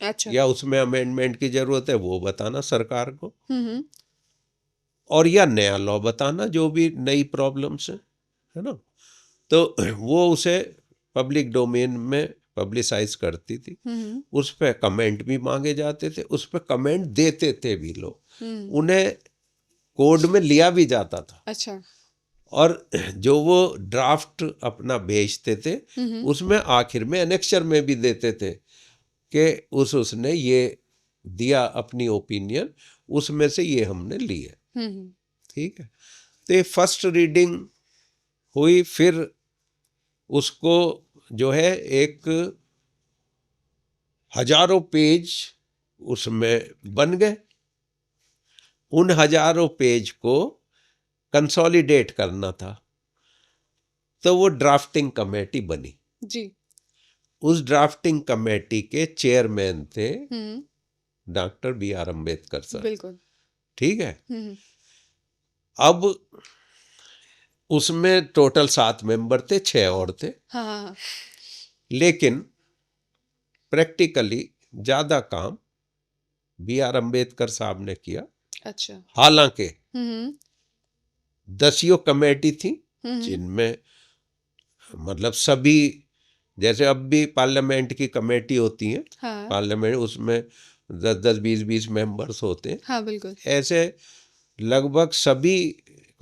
अच्छा। या उसमें अमेंडमेंट की जरूरत है वो बताना सरकार को, और या नया लॉ बताना जो भी नई प्रॉब्लम्स है ना। तो वो उसे पब्लिक डोमेन में पब्लिसाइज करती थी। उस पर कमेंट भी मांगे जाते थे, उस पर कमेंट देते थे भी लोग, उन्हें कोड में लिया भी जाता था। अच्छा। और जो वो ड्राफ्ट अपना भेजते थे उसमें आखिर में एनेक्चर में भी देते थे कि उसने ये दिया अपनी ओपिनियन, उसमें से ये हमने ली है। ठीक है। तो ये फर्स्ट रीडिंग हुई, फिर उसको जो है एक हजारों पेज उसमें बन गए। उन हजारों पेज को कंसोलिडेट करना था, तो वो ड्राफ्टिंग कमेटी बनी। जी। उस ड्राफ्टिंग कमेटी के चेयरमैन थे doctor B R Ambedkar sir. बिल्कुल। ठीक है। अब उसमें टोटल 7 मेंबर थे, 6 और थे। हाँ। लेकिन प्रैक्टिकली ज्यादा काम बी आर अम्बेडकर साहब ने किया। अच्छा। हालांकि 10 कमेटी थी जिनमें मतलब सभी, जैसे अब भी पार्लियामेंट की कमेटी होती है, हाँ। पार्लियामेंट उसमें 10-10 20-20 मेंबर्स होते हैं। हाँ बिल्कुल। ऐसे लगभग सभी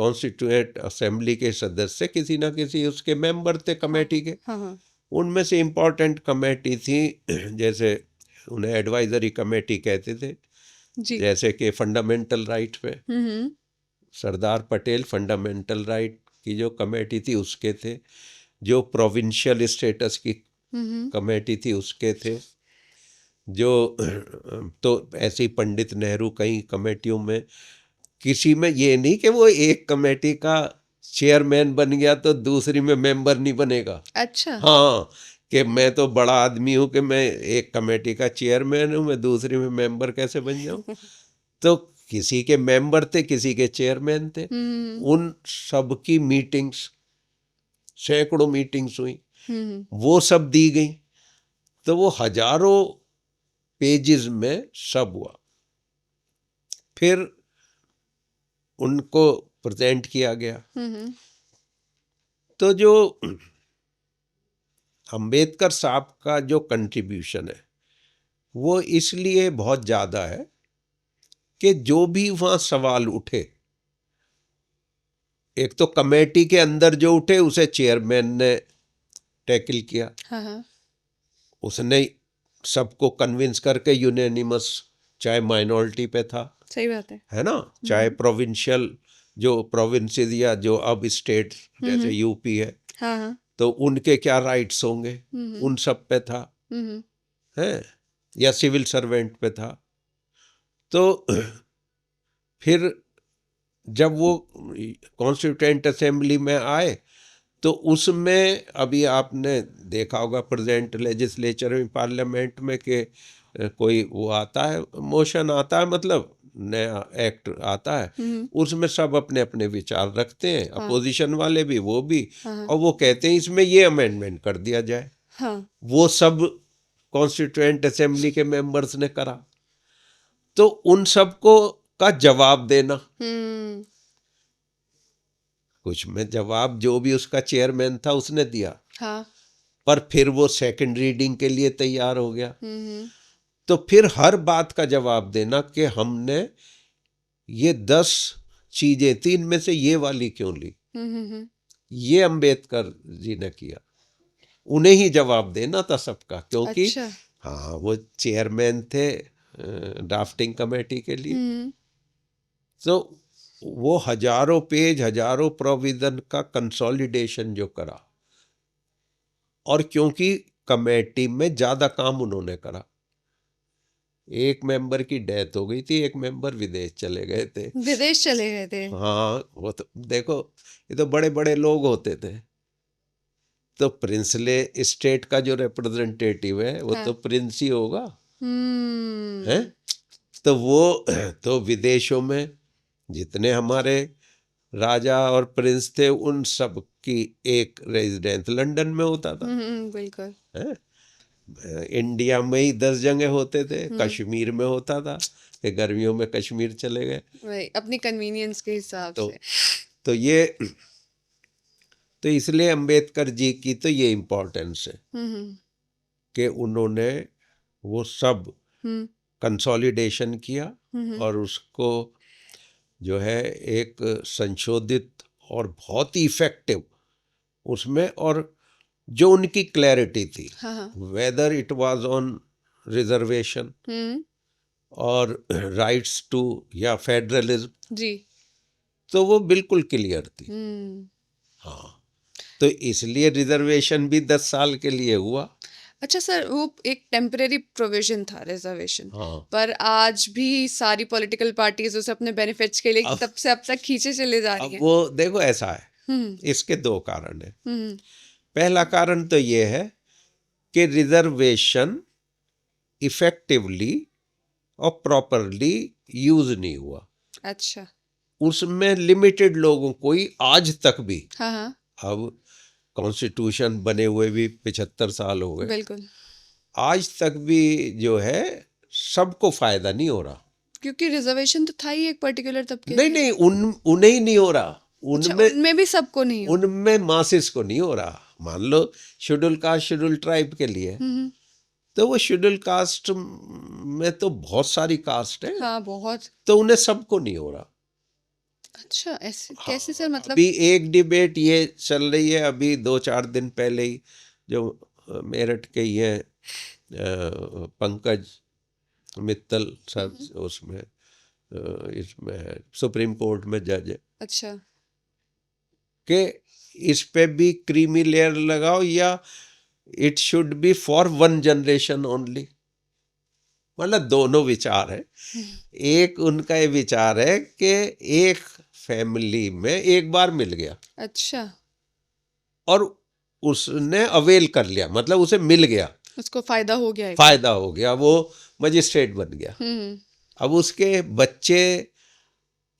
कॉन्स्टिट्यूएंट असेंबली के सदस्य किसी ना किसी उसके मेंबर थे कमेटी के। हाँ हाँ उनमें से इम्पोर्टेंट कमेटी थी, जैसे उन्हें एडवाइजरी कमेटी कहते थे, जी। जैसे कि फंडामेंटल राइट पे हम्म सरदार पटेल फंडामेंटल राइट की जो कमेटी थी उसके थे, जो प्रोविंशियल स्टेटस की कमेटी थी उसके थे, जो तो ऐसे ही पंडित नेहरू कई कमेटियों में, किसी में ये नहीं कि वो एक कमेटी का चेयरमैन बन गया तो दूसरी में मेंबर नहीं बनेगा। अच्छा। हाँ, कि मैं तो बड़ा आदमी हूँ कि मैं एक कमेटी का चेयरमैन हूँ, मैं दूसरी में मेंबर कैसे बन जाऊँ। तो किसी के मेंबर थे, किसी के चेयरमैन थे। उन सब की मीटिंग्स, सैकड़ों मीटिंग्स हुई, वो सब दी गई। तो वो हजारों पेजेस में सब हुआ। फिर उनको प्रेजेंट किया गया। तो जो अंबेडकर साहब का जो कंट्रीब्यूशन है वो इसलिए बहुत ज़्यादा है कि जो भी वहाँ सवाल उठे, एक तो कमेटी के अंदर जो उठे उसे चेयरमैन ने टैकल किया। हाँ उसने सबको कन्विंस करके यूनानिमस, चाहे माइनॉरिटी पे था, सही बात है ना, चाहे प्रोविंशियल जो प्रोविंसेस या जो अब स्टेट जैसे यूपी है, हाँ तो उनके क्या राइट्स होंगे, उन सब पे था, है, या सिविल सर्वेंट पे था। तो फिर जब वो कॉन्स्टिट्यूएंट असेंबली में आए तो उसमें अभी आपने देखा होगा प्रेजेंट लेजिस्लेचर में, पार्लियामेंट में, कि कोई वो आता है, मोशन आता है, मतलब नया एक्ट आता है, उसमें सब अपने अपने विचार रखते हैं, अपोजिशन वाले भी, वो भी, और वो कहते हैं इसमें ये अमेंडमेंट कर दिया जाए। वो सब कॉन्स्टिट्यूएंट असेंबली के मेंबर्स ने करा। तो उन सबको का जवाब देना, कुछ में जवाब जो भी उसका चेयरमैन था उसने दिया, पर फिर वो सेकंड रीडिंग के लिए तैयार हो गया। तो फिर हर बात का जवाब देना कि हमने ये 10 चीजें थी, इनमें से ये वाली क्यों ली, ये अंबेडकर जी ने किया। उन्हें ही जवाब देना था सबका, क्योंकि अच्छा। हाँ वो चेयरमैन थे ड्राफ्टिंग कमेटी के लिए। तो वो हजारों पेज, हजारों प्रोविजन का कंसोलिडेशन जो करा, और क्योंकि कमेटी में ज्यादा काम उन्होंने करा, एक मेंबर की डेथ हो गई थी, एक मेंबर विदेश चले गए थे। विदेश चले गए थे? हाँ, वो तो देखो, ये तो बड़े बड़े लोग होते थे। तो प्रिंसले स्टेट का जो रिप्रेजेंटेटिव है वो तो प्रिंस ही होगा, है। तो वो तो विदेशों में जितने हमारे राजा और प्रिंस थे उन सब की एक रेजिडेंस लंदन में होता था। बिल्कुल। है? इंडिया में ही 10 जगह होते थे, कश्मीर में होता था कि गर्मियों में कश्मीर चले गए, अपनी कन्वीनियंस के हिसाब से। तो ये, तो इसलिए अंबेडकर जी की तो ये इम्पोर्टेंस है कि उन्होंने वो सब कंसोलिडेशन किया और उसको जो है एक संशोधित और बहुत ही इफेक्टिव उसमें, और जो उनकी क्लैरिटी थी, whether it was on reservation और राइट्स टू या फेडरलिज्म जी, तो वो बिल्कुल क्लियर थी। हाँ, तो इसलिए रिजर्वेशन भी 10 साल के लिए हुआ। अच्छा सर, वो एक टेम्परेरी प्रोविजन था रिजर्वेशन, पर आज भी सारी पॉलिटिकल पार्टीज उसे अपने बेनिफिट्स के लिए तब से अब तक खींचे चले जा रही हैं। वो देखो ऐसा है, इसके 2 कारण है। पहला कारण तो ये है कि रिजर्वेशन इफेक्टिवली और प्रॉपरली यूज नहीं हुआ। अच्छा। उसमें लिमिटेड लोगों को ही आज तक भी, अब कॉन्स्टिट्यूशन बने हुए भी 75 साल हो गए, बिल्कुल, आज तक भी जो है सबको फायदा नहीं हो रहा, क्योंकि रिजर्वेशन तो था ही एक पर्टिकुलर तबके। नहीं, उन्हें ही नहीं हो रहा, उनमें भी सबको नहीं हो, उनमें मासिस को नहीं हो रहा। मान लो शेड्यूल कास्ट, शेड्यूल ट्राइब के लिए, तो वो शेड्यूल कास्ट में तो बहुत सारी कास्ट है, हाँ बहुत, तो उन्हें सबको नहीं हो रहा। अच्छा, ऐसे हाँ, कैसे सर, मतलब? अभी एक डिबेट ये चल रही है, अभी 2-4 दिन पहले ही, जो मेरठ के ही हैं, पंकज मित्तल सर, उसमें इसमें है, सुप्रीम कोर्ट में जज है, अच्छा। कि इस पे भी क्रीमी लेयर लगाओ या it should be for one generation only. मतलब दोनों विचार है। एक उनका ये विचार है कि एक फैमिली में एक बार मिल गया अच्छा, और उसने अवेल कर लिया, मतलब उसे मिल गया, उसको फायदा हो गया एक। फायदा हो गया, वो मजिस्ट्रेट बन गया। अब उसके बच्चे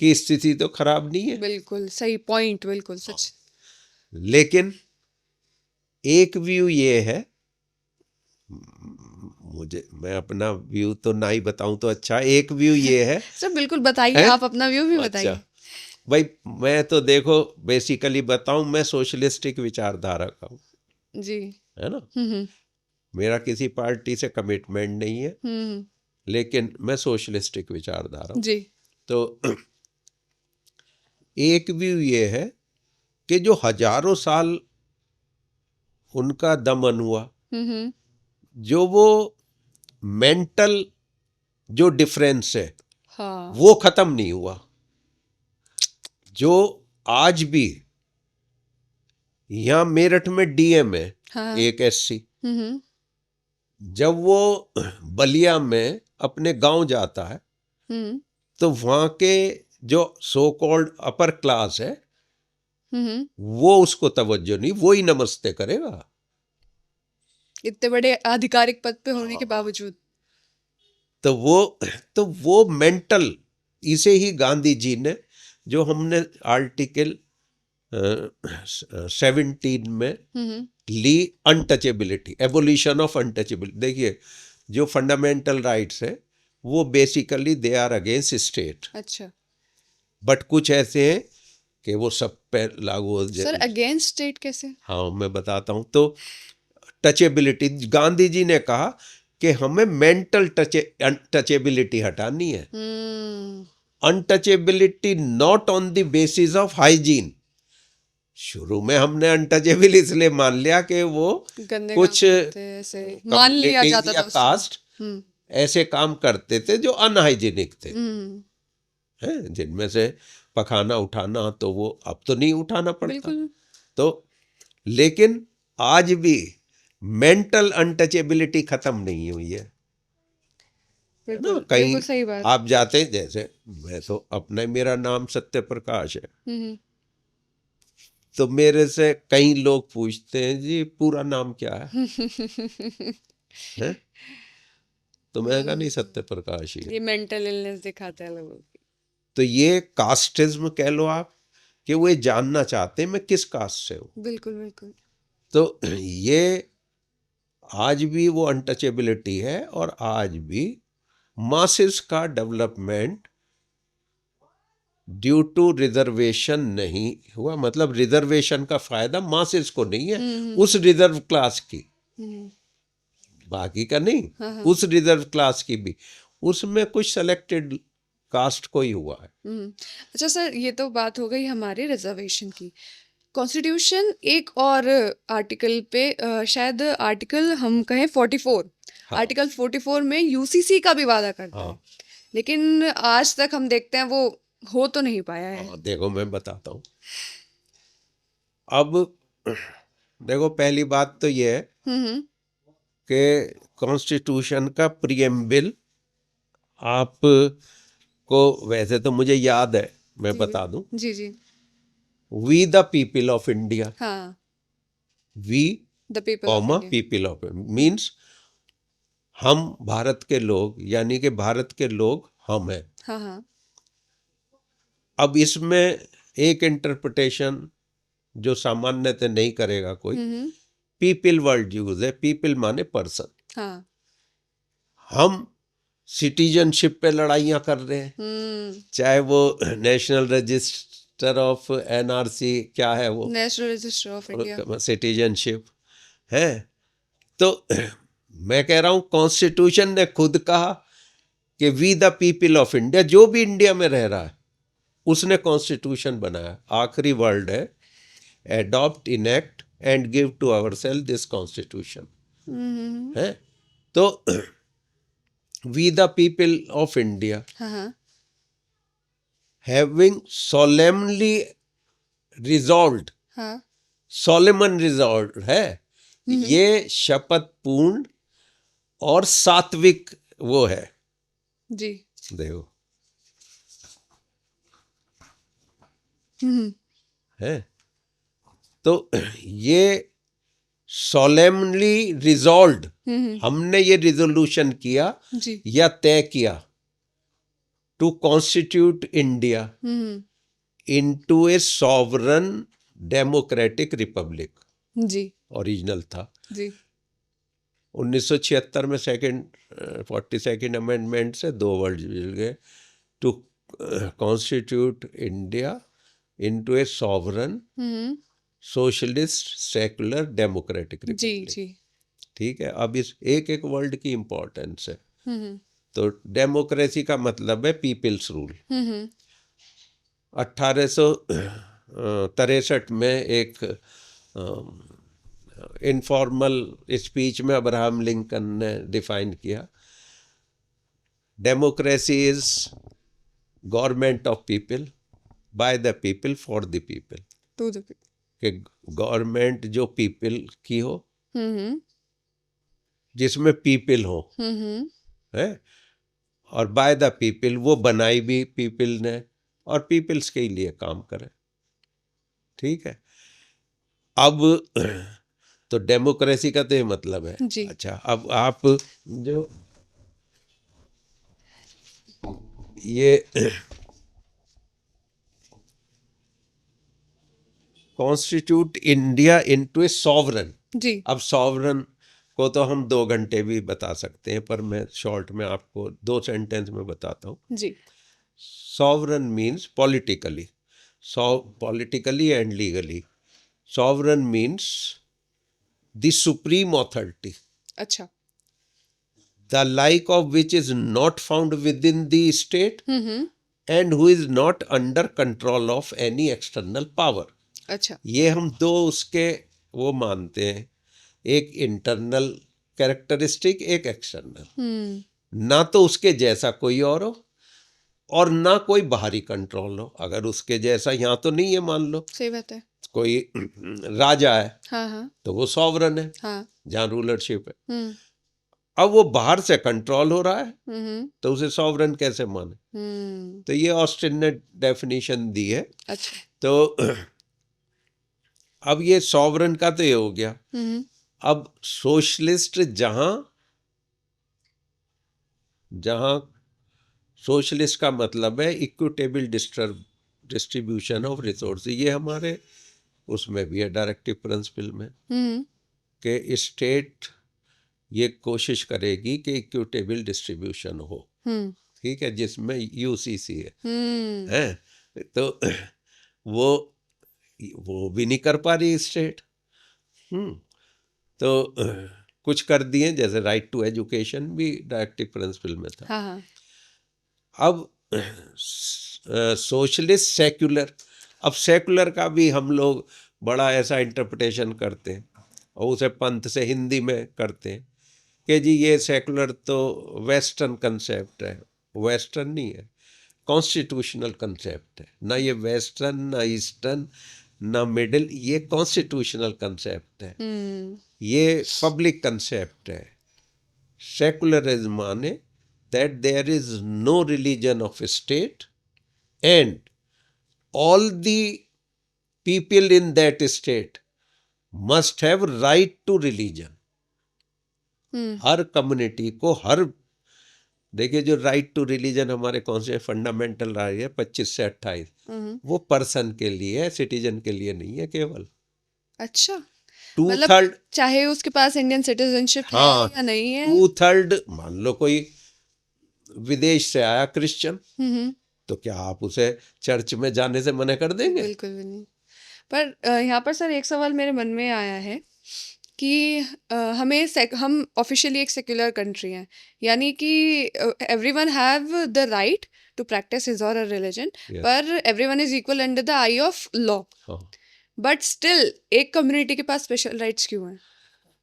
की स्थिति तो खराब नहीं है, बिल्कुल सही पॉइंट, बिल्कुल सच। लेकिन एक व्यू ये है, मैं अपना व्यू तो ना ही बताऊं तो अच्छा, एक व्यू ये है सर बिल्कुल बताइए, है? आप अपना व्यू भी अच्छा बताइए। भाई, मैं तो देखो बेसिकली बताऊं, मैं सोशलिस्टिक विचारधारा का हूं, जी। है ना। हम्म मेरा किसी पार्टी से कमिटमेंट नहीं है, हम्म लेकिन मैं सोशलिस्टिक विचारधारा हूं। जी। तो एक व्यू ये है कि जो हजारों साल उनका दमन हुआ, हम्म जो वो मेंटल जो डिफरेंस है हाँ। वो खत्म नहीं हुआ, जो आज भी यहाँ मेरठ में डीएम है, हाँ। एक एससी, हम्म जब वो बलिया में अपने गांव जाता है हम्म तो वहाँ के जो सो कॉल्ड अपर क्लास है हम्म वो उसको तवज्जो नहीं, वो ही नमस्ते करेगा। इतने बड़े आधिकारिक पद पे होने के बावजूद। तो वो मेंटल, इसे ही गांधी जी ने, जो हमने आर्टिकल 17 में ली, अनटचेबिलिटी, एबोलिशन ऑफ अनटचेबिलिटी। देखिए, जो फंडामेंटल राइट्स है वो basically they are against state, अच्छा बट कुछ ऐसे हैं कि वो सब पे लागू हो सर, अगेंस्ट स्टेट कैसे? हाँ, मैं बताता हूँ। तो टचेबिलिटी, गांधी जी ने कहा कि हमें मेंटल टचेबिलिटी हटानी है, untouchability not on the basis of hygiene. शुरू में हमने अनटचेबल इसलिए मान लिया कि वो गंदे कुछ काम करते हैं, ऐसे मान लिया कम्युनिटीज जाता या था उस कास्ट समय। ऐसे काम करते थे जो अनहाइजीनिक थे, हम्म हैं, जिनमें से पखाना उठाना, तो वो अब तो नहीं उठाना पड़ता। बिल्कुल। तो लेकिन आज भी मेंटल अनटचेबिलिटी खत्म नहीं हुई है ना। बिल्कुल कहीं बिल्कुल सही बात। आप जाते, जैसे मैं तो अपना, मेरा नाम सत्य प्रकाश है, हम्म तो मेरे से कई लोग पूछते हैं जी पूरा नाम क्या है, हैं? तो मैं कहा नहीं, सत्य प्रकाश ही है। ये मेंटल इलनेस दिखाता है लोगों की। तो ये कास्टिज्म कह लो आप, कि वो ये जानना चाहते हैं मैं किस कास्ट से हूँ। बिल्कुल बिल्कुल। तो ये आज भी वो अनटचेबिलिटी है, और आज भी मासेस का डेवलपमेंट ड्यू टू रिजर्वेशन नहीं हुआ। मतलब रिजर्वेशन का फायदा मासेस को नहीं है, उस रिजर्व क्लास की, बाकी का नहीं, हाँ हाँ। उस रिजर्व क्लास की भी, उसमें कुछ सेलेक्टेड कास्ट को ही हुआ है। अच्छा सर, ये तो बात हो गई हमारे रिजर्वेशन की। कॉन्स्टिट्यूशन एक और आर्टिकल पे शायद आर्टिकल हम कहें 44, हाँ। आर्टिकल 44 में यूसीसी का भी वादा करता है, हाँ, लेकिन आज तक हम देखते हैं वो हो तो नहीं पाया है। हाँ, देखो मैं बताता हूँ। अब देखो, पहली बात तो ये है हम्म कि कॉन्स्टिट्यूशन का प्रीएम्बल आप को, वैसे तो मुझे याद है, मैं बता दूं, जी जी। We the people of India, हाँ, we the people of comma India. People of, means हम भारत के लोग, यानी कि भारत के लोग हम हैं। हाँ हाँ। अब इसमें एक इंटरप्रिटेशन जो सामान्यतः नहीं करेगा कोई, पीपल वर्ड यूज है, पीपल माने पर्सन। हाँ। हम सिटीजनशिप पे लड़ाइयाँ कर रहे हैं, चाहे वो नेशनल रजिस्टर ऑफ एनआरसी, क्या है वो, national register of India. Citizenship है। तो मैं कह रहा हूँ कॉन्स्टिट्यूशन ने खुद कहा कि we the people of India, जो भी इंडिया में रह रहा है उसने कॉन्स्टिट्यूशन बनाया, आखिरी वर्ड है, adopt, enact and give to ourselves this constitution, है। तो we the people of India हाँ हैविंग solemnly resolved, हाँ सोलेमन रिजॉल्व है, ये शपथ पूर्ण और सात्विक वो है, जी। देखो हम्म है। तो ये सोलेमनली रिजॉल्व, हमने ये रिजोल्यूशन किया जी। या तय किया, to constitute India into a sovereign democratic republic, जी। ओरिजिनल था। जी। 1976 में 42nd अमेंडमेंट से 2 वर्ड मिल गए, to constitute India into a sovereign socialist secular democratic जी। रिपब्लिक। जी। ठीक है, अब इस एक एक वर्ड की इम्पोर्टेंस है। तो डेमोक्रेसी का मतलब है पीपल्स रूल। 1863 में एक इनफॉर्मल स्पीच में अब्राहम लिंकन ने डिफाइन किया, democracy is government of people by the people for the people, तो the कि गवर्नमेंट जो पीपल की हो, जिसमें पीपल हो, है, और बाय द पीपल, वो बनाई भी पीपल ने और पीपल्स के लिए काम करे। ठीक है, अब तो डेमोक्रेसी का तो ये मतलब है जी। अच्छा, अब आप जो ये constitute India into a sovereign, जी। अब सॉवरन को तो हम 2 घंटे भी बता सकते हैं, पर मैं शॉर्ट में आपको 2 सेंटेंस में बताता हूँ। जी। Sovereign means politically, politically and legally. Sovereign means the supreme authority, अच्छा। the like of which is not found within the state and who is not under control of any external power। अच्छा। ये हम 2 उसके वो मानते हैं, एक internal characteristic, एक एक्सटर्नल। ना तो उसके जैसा कोई और ना कोई बाहरी कंट्रोल हो। अगर उसके जैसा यहाँ तो नहीं है, मान लो सही बात है। कोई राजा है, हाँ तो वो सॉवरन है, हाँ। जहाँ रूलरशिप है। अब वो बाहर से कंट्रोल हो रहा है, तो उसे सॉवरन कैसे माने? तो ये ऑस्टिन ने डेफिनेशन दी है। अच्छा। तो अब ये सॉवरन का तो ये हो गया। अब सोशलिस्ट, जहां सोशलिस्ट का मतलब है इक्विटेबल डिस्ट्रीब्यूशन ऑफ रिसोर्स, ये हमारे उसमें भी है डायरेक्टिव प्रिंसिपल में, कि स्टेट ये कोशिश करेगी कि इक्विटेबल डिस्ट्रीब्यूशन हो। ठीक है, जिसमें यूसीसी है। तो वो भी नहीं कर पा रही स्टेट। तो कुछ कर दिए, जैसे राइट टू एजुकेशन भी डायरेक्टिव प्रिंसिपल में था। हाँ। अब सोशलिस्ट सेक्युलर, अब सेक्युलर का भी हम लोग बड़ा ऐसा इंटरप्रिटेशन करते हैं और उसे पंथ से हिंदी में करते हैं कि जी ये सेकुलर तो वेस्टर्न कंसेप्ट है। वेस्टर्न नहीं है, कॉन्स्टिट्यूशनल कंसेप्ट है। ना ये वेस्टर्न, ना ईस्टर्न, ना मिडिल, ये कॉन्स्टिट्यूशनल कंसेप्ट है, ये पब्लिक कंसेप्ट है। सेकुलरिज्म माने that there is no religion of state and all the people in that state must have right to religion. हर कम्युनिटी को, देखिए जो राइट टू रिलीजन हमारे कौन से फंडामेंटल राइट है 25 से 28, वो पर्सन के लिए है, सिटीजन के लिए नहीं है केवल। अच्छा, 2/3 चाहे उसके पास इंडियन सिटीजनशिप है या नहीं है। 2/3 मान लो कोई विदेश से आया क्रिश्चियन, तो क्या आप उसे चर्च में जाने से मना कर देंगे? बिल्कुल भी नहीं। पर यहाँ पर सर एक सवाल मेरे मन में आया है कि हम ऑफिशियली एक सेक्युलर कंट्री हैं, यानी कि everyone have the right to practice his or her religion, Yes. पर everyone is equal under the eye of law. हाँ, But still एक community के पास special rights क्यों हैं?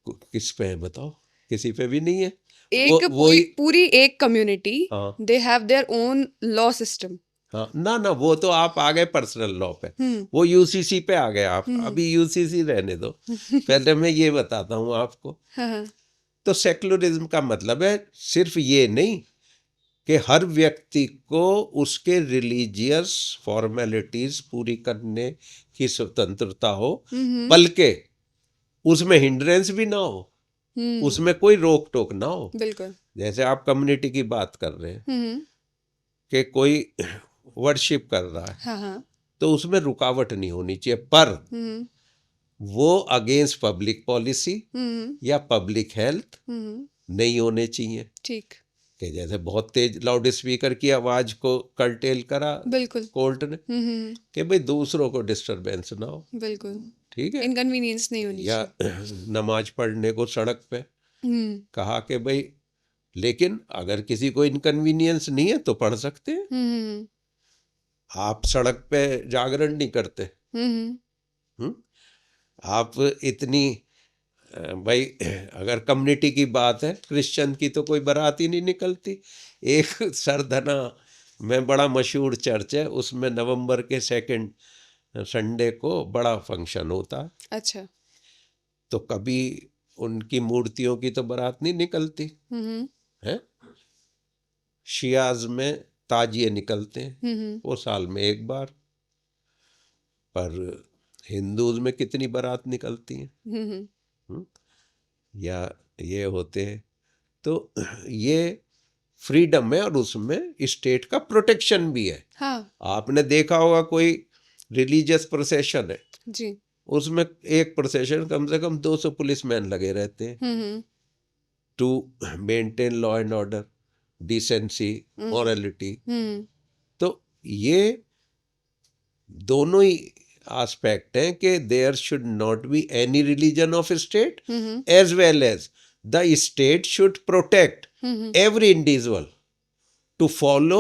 किस पे है बताओ? किसी पे भी नहीं है। एक वही पूरी एक community, हाँ they have their own law system. हाँ, ना ना, वो तो आप आ गए पर्सनल लॉ पे, वो यूसीसी पे आ गए आप। अभी यूसीसी रहने दो, पहले मैं ये बताता हूँ आपको। हाँ, तो सेक्युलरिज्म का मतलब है सिर्फ ये नहीं कि हर व्यक्ति को उसके रिलीजियस फॉर्मेलिटीज पूरी करने की स्वतंत्रता हो, बल्कि उसमें हिंड्रेंस भी ना हो, उसमें कोई रोक टोक ना हो। बिल्कुल। जैसे आप कम्युनिटी की बात कर रहे हैं कि कोई वर्शिप कर रहा है, हाँ हाँ। तो उसमें रुकावट नहीं होनी चाहिए, पर वो अगेंस्ट पब्लिक पॉलिसी या पब्लिक हेल्थ नहीं होने चाहिए। ठीक। कि जैसे बहुत तेज लाउड स्पीकर की आवाज को कर्टेल करा बिल्कुल कोर्ट ने कि भाई दूसरों को डिस्टरबेंस ना हो, बिल्कुल, ठीक है। इनकन्वीनियंस नहीं होनी या नमाज पढ़ने को सड़क पे चाहिए। कहा कि भाई, लेकिन अगर किसी को इनकन्वीनियंस नहीं है तो पढ़ सकते हैं। आप सड़क पे जागरण नहीं करते, आप इतनी भाई, अगर कम्युनिटी की बात है, क्रिश्चियन की तो कोई बारात ही नहीं निकलती। एक सरधना में बड़ा मशहूर चर्च है, उसमें नवंबर के 2nd संडे को बड़ा फंक्शन होता है। अच्छा। तो कभी उनकी मूर्तियों की तो बारात नहीं निकलती है। शियाज में ताजिए निकलते हैं, वो साल में एक बार, पर हिंदूज में कितनी बारात निकलती हैं। या ये होते हैं। तो ये फ्रीडम है और उसमें स्टेट का प्रोटेक्शन भी है। हाँ। आपने देखा होगा कोई रिलीजियस प्रोसेशन है जी। उसमें एक प्रोसेशन कम से कम 200 पुलिसमैन लगे रहते हैं to maintain law and order, decency, morality. तो ये दोनों ही एस्पेक्ट हैं कि there should not be any religion of state, as well as the state should protect every individual to follow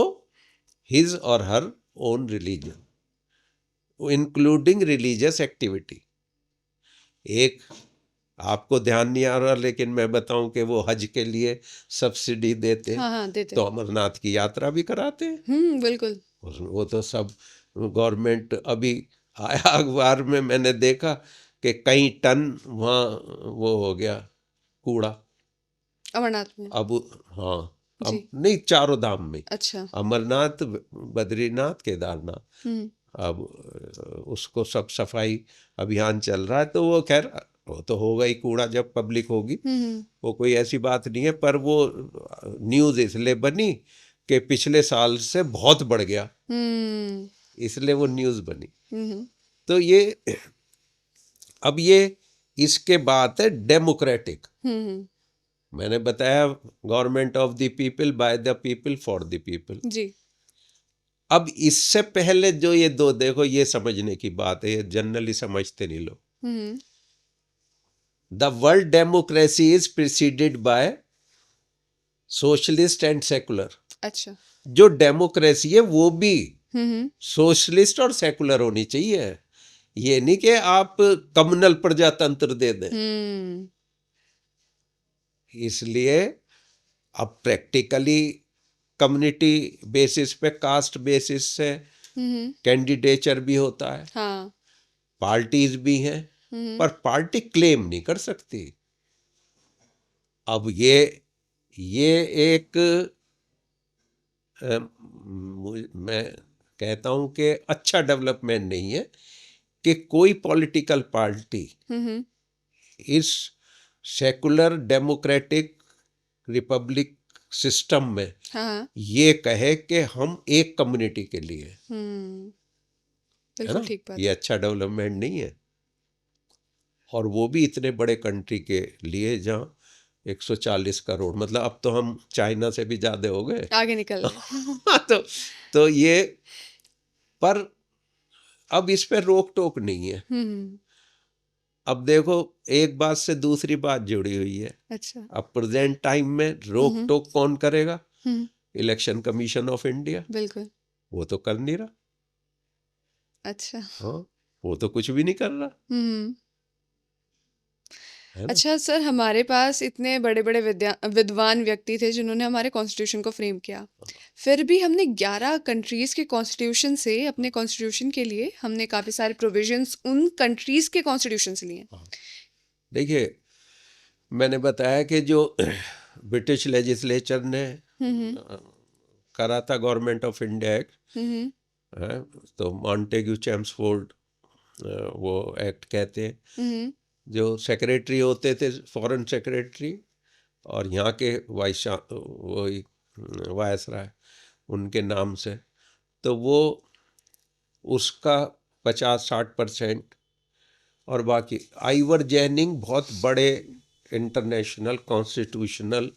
his or her own religion, including religious activity. एक आपको ध्यान नहीं आ रहा, लेकिन मैं बताऊं कि वो हज के लिए सब्सिडी देते हैं। हाँ, देते तो अमरनाथ की यात्रा भी कराते हैं। बिल्कुल। वो तो सब गवर्नमेंट, अभी आया अखबार में मैंने देखा कि कई टन वहाँ वो हो गया कूड़ा अमरनाथ में। अब हाँ, अब नहीं, चारों धाम में। अच्छा। अमरनाथ, बद्रीनाथ, केदारनाथ, अब उसको सब सफाई अभियान चल रहा है। तो वो खैर वो तो होगा ही, कूड़ा जब पब्लिक होगी, वो कोई ऐसी बात नहीं है। पर वो न्यूज़ इसलिए बनी कि पिछले साल से बहुत बढ़ गया, इसलिए वो न्यूज़ बनी। तो ये अब ये इसके बाद है डेमोक्रेटिक। मैंने बताया government of the people, by the people, for the people जी। अब इससे पहले जो ये दो, देखो ये समझने की बात है, ये जनरली समझते नहीं लोग। The world democracy is preceded by socialist and secular. अच्छा। जो डेमोक्रेसी है वो भी सोशलिस्ट और सेकुलर होनी चाहिए। ये नहीं कि आप कम्युनल प्रजातंत्र दे दें। इसलिए अब प्रैक्टिकली कम्युनिटी बेसिस पे, कास्ट बेसिस से कैंडिडेचर भी होता है। हाँ। पार्टीज भी हैं, पर पार्टी क्लेम नहीं कर सकती। अब ये एक मैं कहता हूं कि अच्छा डेवलपमेंट नहीं है कि कोई पॉलिटिकल पार्टी इस सेकुलर डेमोक्रेटिक रिपब्लिक सिस्टम में ये कहे कि हम एक कम्युनिटी के लिए, है ना, ठीक बात। ये अच्छा डेवलपमेंट नहीं है। और वो भी इतने बड़े कंट्री के लिए जहाँ 140 करोड़, मतलब अब तो हम चाइना से भी ज़्यादा हो गए, आगे निकल तो ये, पर अब इस पे रोक टोक नहीं है। अब देखो एक बात से दूसरी बात जुड़ी हुई है। अच्छा। अब प्रेजेंट टाइम में रोक टोक कौन करेगा? इलेक्शन कमीशन ऑफ इंडिया, बिल्कुल। वो तो कर नहीं रहा। अच्छा। हाँ, वो तो कुछ भी नहीं कर रहा, हम्म। है ना। अच्छा सर, हमारे पास इतने बड़े बड़े विद्वान व्यक्ति थे जिन्होंने हमारे कॉन्स्टिट्यूशन को फ्रेम किया, फिर भी हमने 11 कंट्रीज के कॉन्स्टिट्यूशन से अपने कॉन्स्टिट्यूशन के लिए हमने काफ़ी सारे प्रोविजंस उन कंट्रीज के कॉन्स्टिट्यूशन से लिए। देखिए, मैंने बताया कि जो ब्रिटिश लेजिस्लेचर ने करा था गवर्नमेंट ऑफ इंडिया एक्ट, है, तो मॉन्टेग्यू चेम्सफोर्ड वो एक्ट कहते हैं, जो सेक्रेटरी होते थे, फॉरेन सेक्रेटरी, और यहाँ के वही वायसराय उनके नाम से, तो वो उसका 50-60%, और बाकी आइवर जैनिंग बहुत बड़े इंटरनेशनल कॉन्स्टिट्यूशनल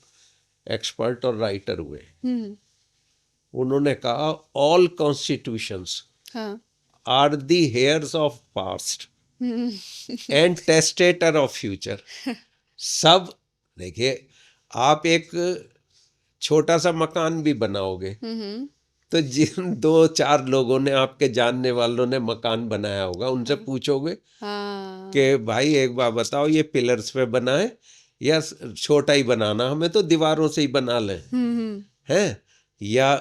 एक्सपर्ट और राइटर हुए। उन्होंने कहा all constitutions are the heirs of past and testator of future. सब, देखिए, आप एक छोटा सा मकान भी बनाओगे तो जिन 2-4 लोगों ने, आपके जानने वालों ने मकान बनाया होगा, उनसे पूछोगे कि भाई एक बार बताओ ये पिलर्स पे बनाए या छोटा ही बनाना, हमें तो दीवारों से ही बना लें, हैं, या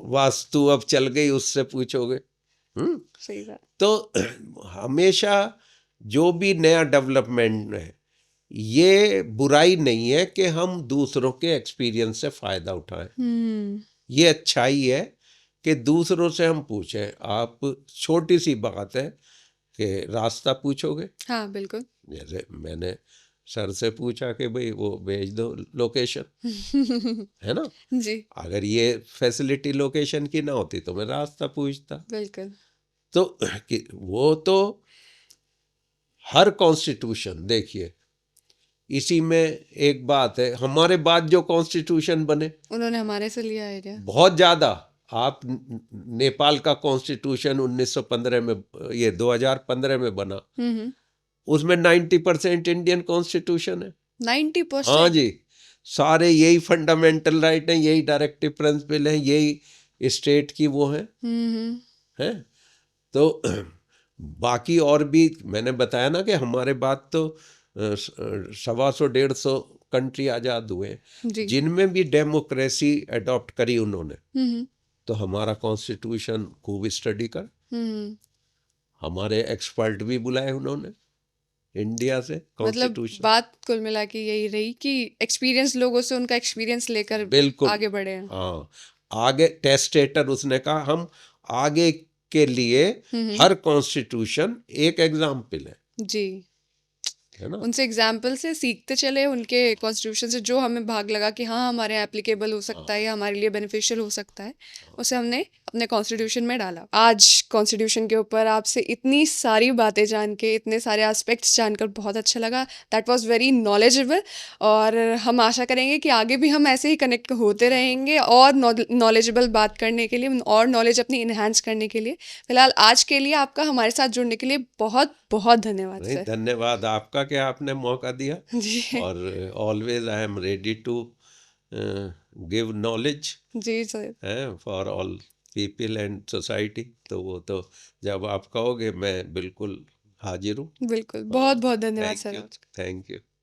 वास्तु अब चल गई उससे पूछोगे। सही बात। तो हमेशा जो भी नया डेवलपमेंट है, ये बुराई नहीं है कि हम दूसरों के एक्सपीरियंस से फायदा उठाएं, ये अच्छाई है कि दूसरों से हम पूछें। आप, छोटी सी बात है कि रास्ता पूछोगे, हाँ बिल्कुल, जैसे मैंने सर से पूछा कि भाई वो भेज दो लोकेशन, है ना जी, अगर ये फैसिलिटी लोकेशन की ना होती तो मैं रास्ता पूछता। बिल्कुल। तो वो तो हर कॉन्स्टिट्यूशन, देखिए इसी में एक बात है, हमारे बाद जो कॉन्स्टिट्यूशन बने उन्होंने हमारे से लिया आइडिया। बहुत ज़्यादा। आप नेपाल का कॉन्स्टिट्यूशन 1915 में, ये 2015 में बना, उसमें 90% इंडियन कॉन्स्टिट्यूशन है। 90%? हाँ जी, सारे यही फंडामेंटल राइट हैं, यही डायरेक्टिव प्रिंसिपल हैं, यही स्टेट की वो हैं। तो बाकी और भी मैंने बताया ना कि हमारे बाद तो 125-150 कंट्री आज़ाद हुए, जिनमें भी डेमोक्रेसी अडॉप्ट करी उन्होंने। तो हमारा कॉन्स्टिट्यूशन खूब स्टडी कर, हमारे एक्सपर्ट भी बुलाए उन्होंने इंडिया से कॉन्स्टिट्यूशन। मतलब बात कुल मिला के यही रही कि एक्सपीरियंस लोगों से उनका एक्सपीरियंस लेकर बिल्कुल आगे बढ़े हैं। हाँ, आगे टेस्टेटर, उसने कहा हम आगे के लिए हर कॉन्स्टिट्यूशन एक एग्जाम्पल है जी, है ना। उनसे एग्जाम्पल से सीखते चले, उनके कॉन्स्टिट्यूशन से जो हमें भाग लगा कि हाँ हमारे एप्लीकेबल हो सकता है या हमारे लिए बेनिफिशियल हो सकता है, उसे हमने अपने कॉन्स्टिट्यूशन में डाला। आज कॉन्स्टिट्यूशन के ऊपर आपसे इतनी सारी बातें जान के, इतने सारे एस्पेक्ट्स जानकर बहुत अच्छा लगा। दैट वाज वेरी नॉलेजेबल, और हम आशा करेंगे कि आगे भी हम ऐसे ही कनेक्ट होते रहेंगे और नॉलेजेबल बात करने के लिए और नॉलेज अपनी इन्हांस करने के लिए। फिलहाल आज के लिए आपका हमारे साथ जुड़ने के लिए बहुत बहुत धन्यवाद सर। धन्यवाद आपका कि आपने मौका दिया। जी, और always I am ready to give knowledge जी सर, है for all people and society. तो वो तो जब आप कहोगे मैं बिल्कुल हाजिर हूँ। बिल्कुल। बहुत बहुत धन्यवाद thank you, sir. Thank you.